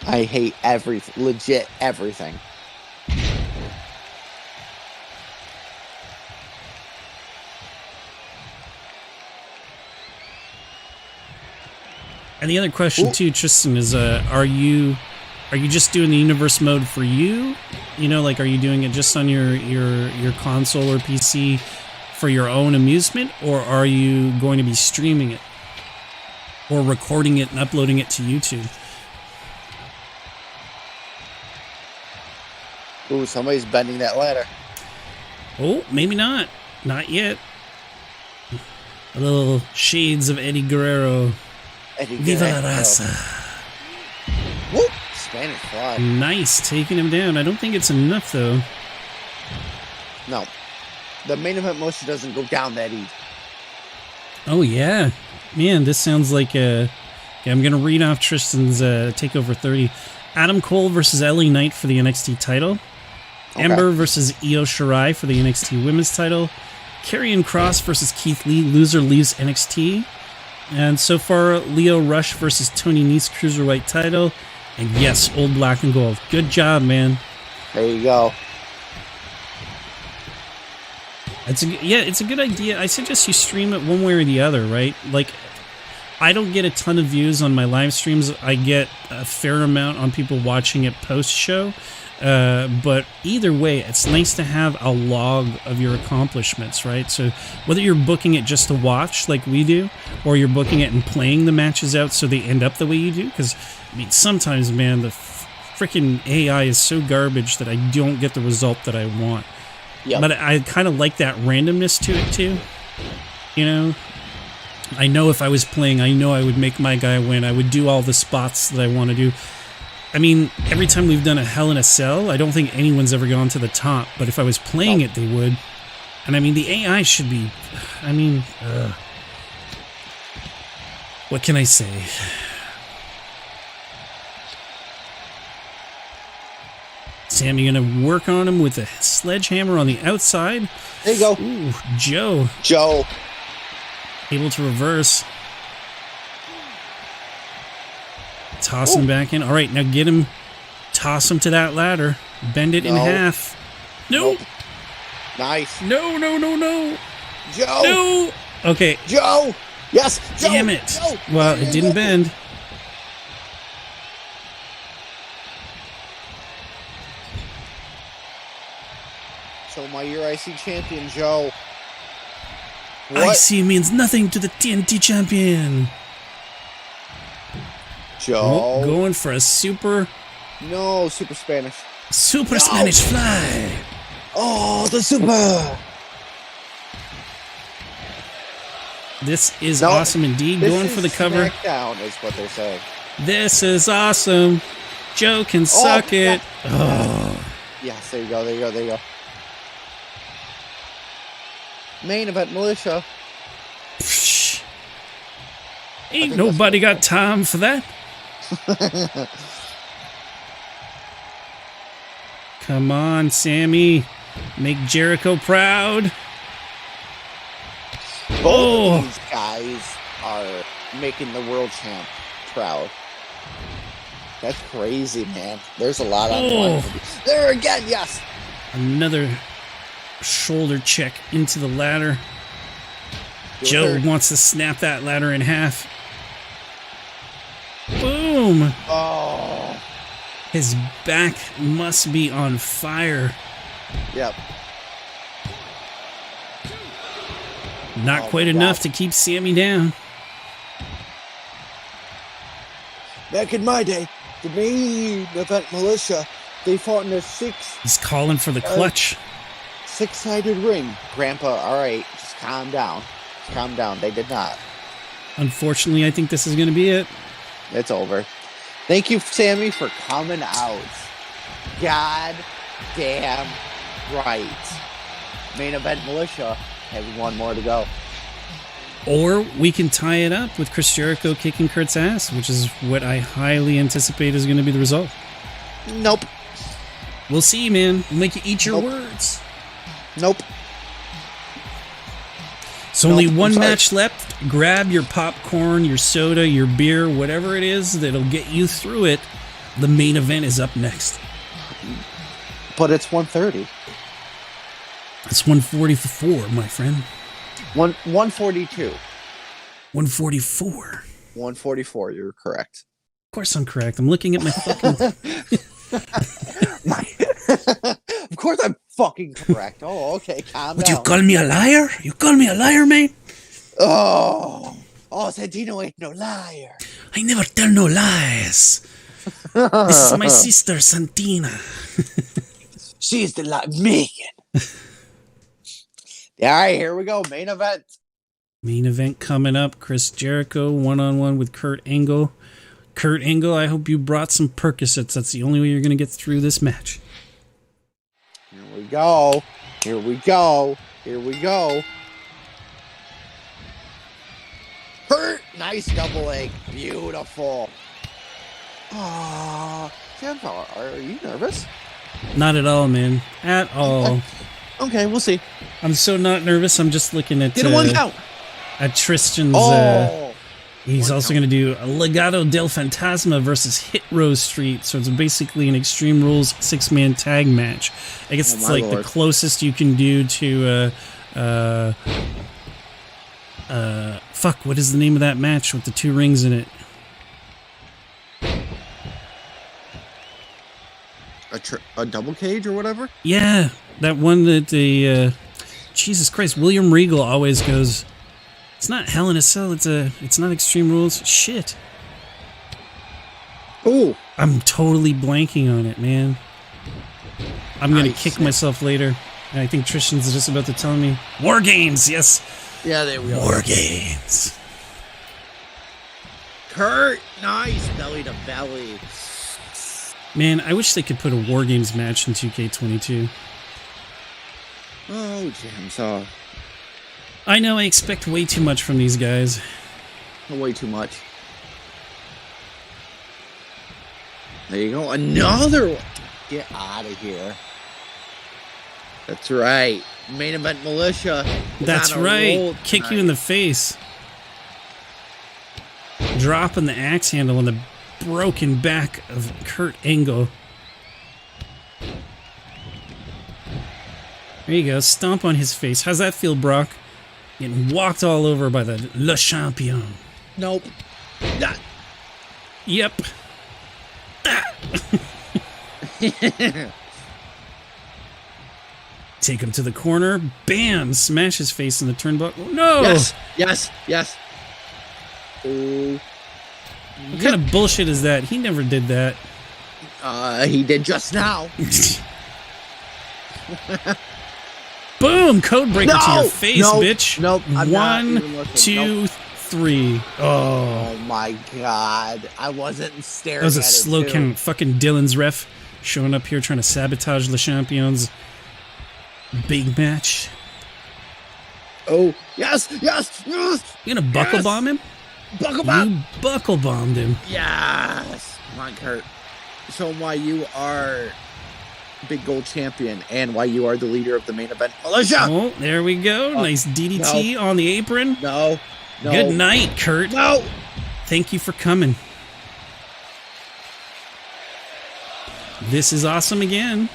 I hate everything. Legit everything. And the other question too, Tristan, is are you just doing the universe mode for you? You know, like are you doing it just on your console or PC for your own amusement, or are you going to be streaming it or recording it and uploading it to YouTube? Ooh, somebody's bending that ladder. Oh, maybe not. Not yet. A little shades of Eddie Guerrero. Viva la raza. Whoop! Spanish fly. Nice, taking him down. I don't think it's enough, though. No. The Main Event Militia doesn't go down that easy. Oh, yeah. Man, this sounds like I'm going to read off Tristan's TakeOver 30. Adam Cole versus LA Knight for the NXT title. Okay. Ember versus Io Shirai for the NXT Women's title. Karrion Kross versus Keith Lee. Loser leaves NXT. And so far, Lio Rush versus Tony Nese Cruiserweight title. And yes, old black and gold. Good job, man. There you go. It's a good idea. I suggest you stream it one way or the other, right? Like, I don't get a ton of views on my live streams. I get a fair amount on people watching it post-show. But either way, it's nice to have a log of your accomplishments, right? So whether you're booking it just to watch like we do, or you're booking it and playing the matches out so they end up the way you do, because, I mean, sometimes, man, the freaking AI is so garbage that I don't get the result that I want. Yep. But I kind of like that randomness to it, too. You know? I know if I was playing, I know I would make my guy win. I would do all the spots that I want to do. I mean, every time we've done a Hell in a Cell, I don't think anyone's ever gone to the top. But if I was playing it, they would. And I mean, the AI should be... I mean, what can I say? Sammy gonna work on him with a sledgehammer on the outside. There you go. Ooh, Joe. Able to reverse. Toss him back in. All right, now get him. Toss him to that ladder. Bend it in half. No. Nope. Nice. No. Joe. No. Okay. Joe. Yes. Joe. Damn it. Joe. Well, it didn't bend. So my year IC champion, Joe. What? IC means nothing to the TNT champion. Joe. Oh, going for a super... No, super Spanish. Super Spanish fly. Oh, the super. This is awesome indeed. Going for the cover. SmackDown is what they're saying. This is awesome. Joe can suck it. Oh. Yes, there you go. There you go. There you go. Main event militia. Psh. Ain't nobody got time for that. Come on, Sammy. Make Jericho proud. Both of these guys are making the world champ proud. That's crazy, man. There's a lot on line. There again, yes. Another shoulder check into the ladder. Joe wants to snap that ladder in half. Boom. Oh. His back must be on fire. Yep. Not quite enough to keep Sammy down. Back in my day, the main event militia, they fought in a He's calling for the clutch. six-sided ring. Grandpa, all right, just calm down. Just calm down. They did not. Unfortunately, I think this is going to be it. It's over. Thank you, Sammy, for coming out. God damn right. Main event militia has one more to go. Or we can tie it up with Chris Jericho kicking Kurt's ass, which is what I highly anticipate is going to be the result. Nope. We'll see, man. We'll make you eat your words. Nope. So only one match left. Grab your popcorn, your soda, your beer, whatever it is that'll get you through it. The main event is up next. But it's 1:30. It's 144, my friend. 142. 144. 144, you're correct. Of course I'm correct. I'm looking at my fucking... Of course I'm fucking correct. Oh, okay, calm Would down. you call me a liar? You call me a liar, man? Oh, Santino ain't no liar. I never tell no lies. This is my sister, Santina. She's the lie. Megan. All right, here we go. Main event. Main event coming up. Chris Jericho one-on-one with Kurt Angle. Kurt Angle, I hope you brought some Percocets. That's the only way you're going to get through this match. Here we go. Here we go. Here we go. Kurt, nice double leg. Beautiful. JamSaw, are you nervous? Not at all, man. At all. Okay, we'll see. I'm so not nervous. I'm just looking at... Get a one count. At Tristan's... he's also going to do a Legado del Fantasma versus Hit Row Street. So it's basically an Extreme Rules 6-man tag match. I guess it's like the closest you can do to... fuck, what is the name of that match with the 2 rings in it? A double cage or whatever? Yeah, that one that the... Jesus Christ, William Regal always goes... It's not Hell in a Cell, it's not Extreme Rules. Shit. Ooh. I'm totally blanking on it, man. I'm gonna kick myself later. And I think Tristan's just about to tell me. War Games, yes. Yeah, there we go. War Games. Kurt, nice belly to belly. Man, I wish they could put a War Games match in 2K22. Oh, JamSaw. I know I expect way too much from these guys. Way too much. There you go. Another one. Get out of here. That's right. Main event militia. That's right. Kick you in the face. Dropping the axe handle on the broken back of Kurt Angle. There you go. Stomp on his face. How's that feel, Brock? Getting walked all over by the Le Champion. Nope. Nah. Yep. Take him to the corner. Bam! Smash his face in the turnbuckle. No! Yes. Yes. Yes. What kind of bullshit is that? He never did that. He did just now. Boom! Code breaker to your face, Nope, bitch. nope, I'm not even 1, looking. 2, Nope. 3. Oh my god. I wasn't staring That was a at slow it, too. count. Fucking Dylan's ref showing up here trying to sabotage Le Champion's big match. Oh, yes. You gonna buckle Yes! bomb him? Buckle bomb. You buckle bombed him. Yes. Come on, Kurt. Show him why you are big gold champion and why you are the leader of the main event. Militia! Oh, there we go. Nice DDT on the apron. No. Good night, Kurt. No. Thank you for coming. This is awesome again.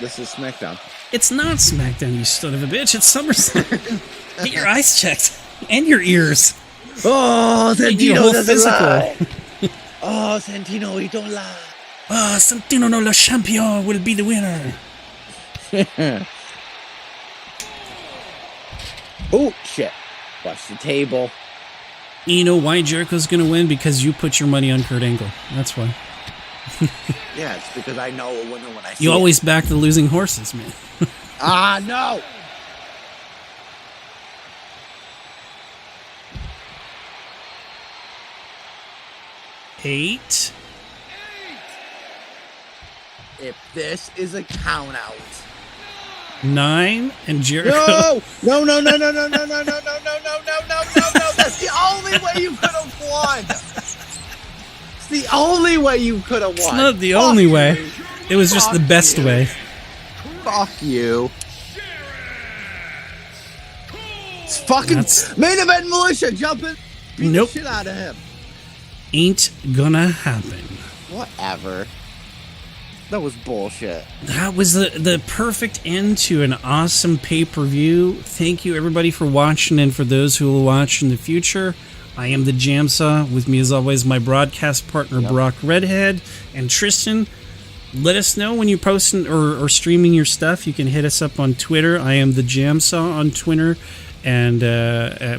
This is SmackDown. It's not SmackDown, you son of a bitch. It's SummerSlam. Get your eyes checked. And your ears. Oh, Make you a Santino whole doesn't physical. lie. Oh, Santino, he don't lie. Ah, Santino no Le Champion will be the winner. Oh, shit. Watch the table. You know why Jericho's gonna win? Because you put your money on Kurt Angle. That's why. Yeah, it's because I know a winner when I see You it. always back the losing horses, man. Ah, no. Eight. If this is a count out. 9 and Jericho. No. That's the only way you could have won. It's the only way you could have won. It's not the Fuck only you. way. It was just the Fuck best you. way. Fuck you. It's fucking That's- main event militia jumping. Beat Nope. the shit out of him. Ain't gonna happen. Whatever. That was bullshit. That was the perfect end to an awesome pay-per-view. Thank you, everybody, for watching, and for those who will watch in the future. I am the JamSaw. With me, as always, my broadcast partner, Brock Redhead, and Tristan. Let us know when you're posting or streaming your stuff. You can hit us up on Twitter. I am the JamSaw on Twitter, and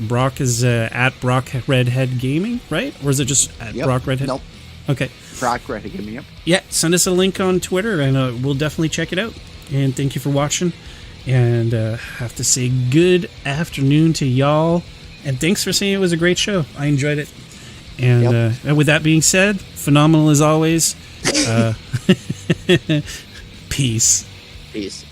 Brock is at Brock Redhead Gaming, right? Or is it just at Brock Redhead? Nope. Okay. Brock Redhead, give me up. Yeah, send us a link on Twitter, and we'll definitely check it out. And thank you for watching. And have to say good afternoon to y'all. And thanks for saying it was a great show. I enjoyed it. And, and with that being said, phenomenal as always. Peace. Peace.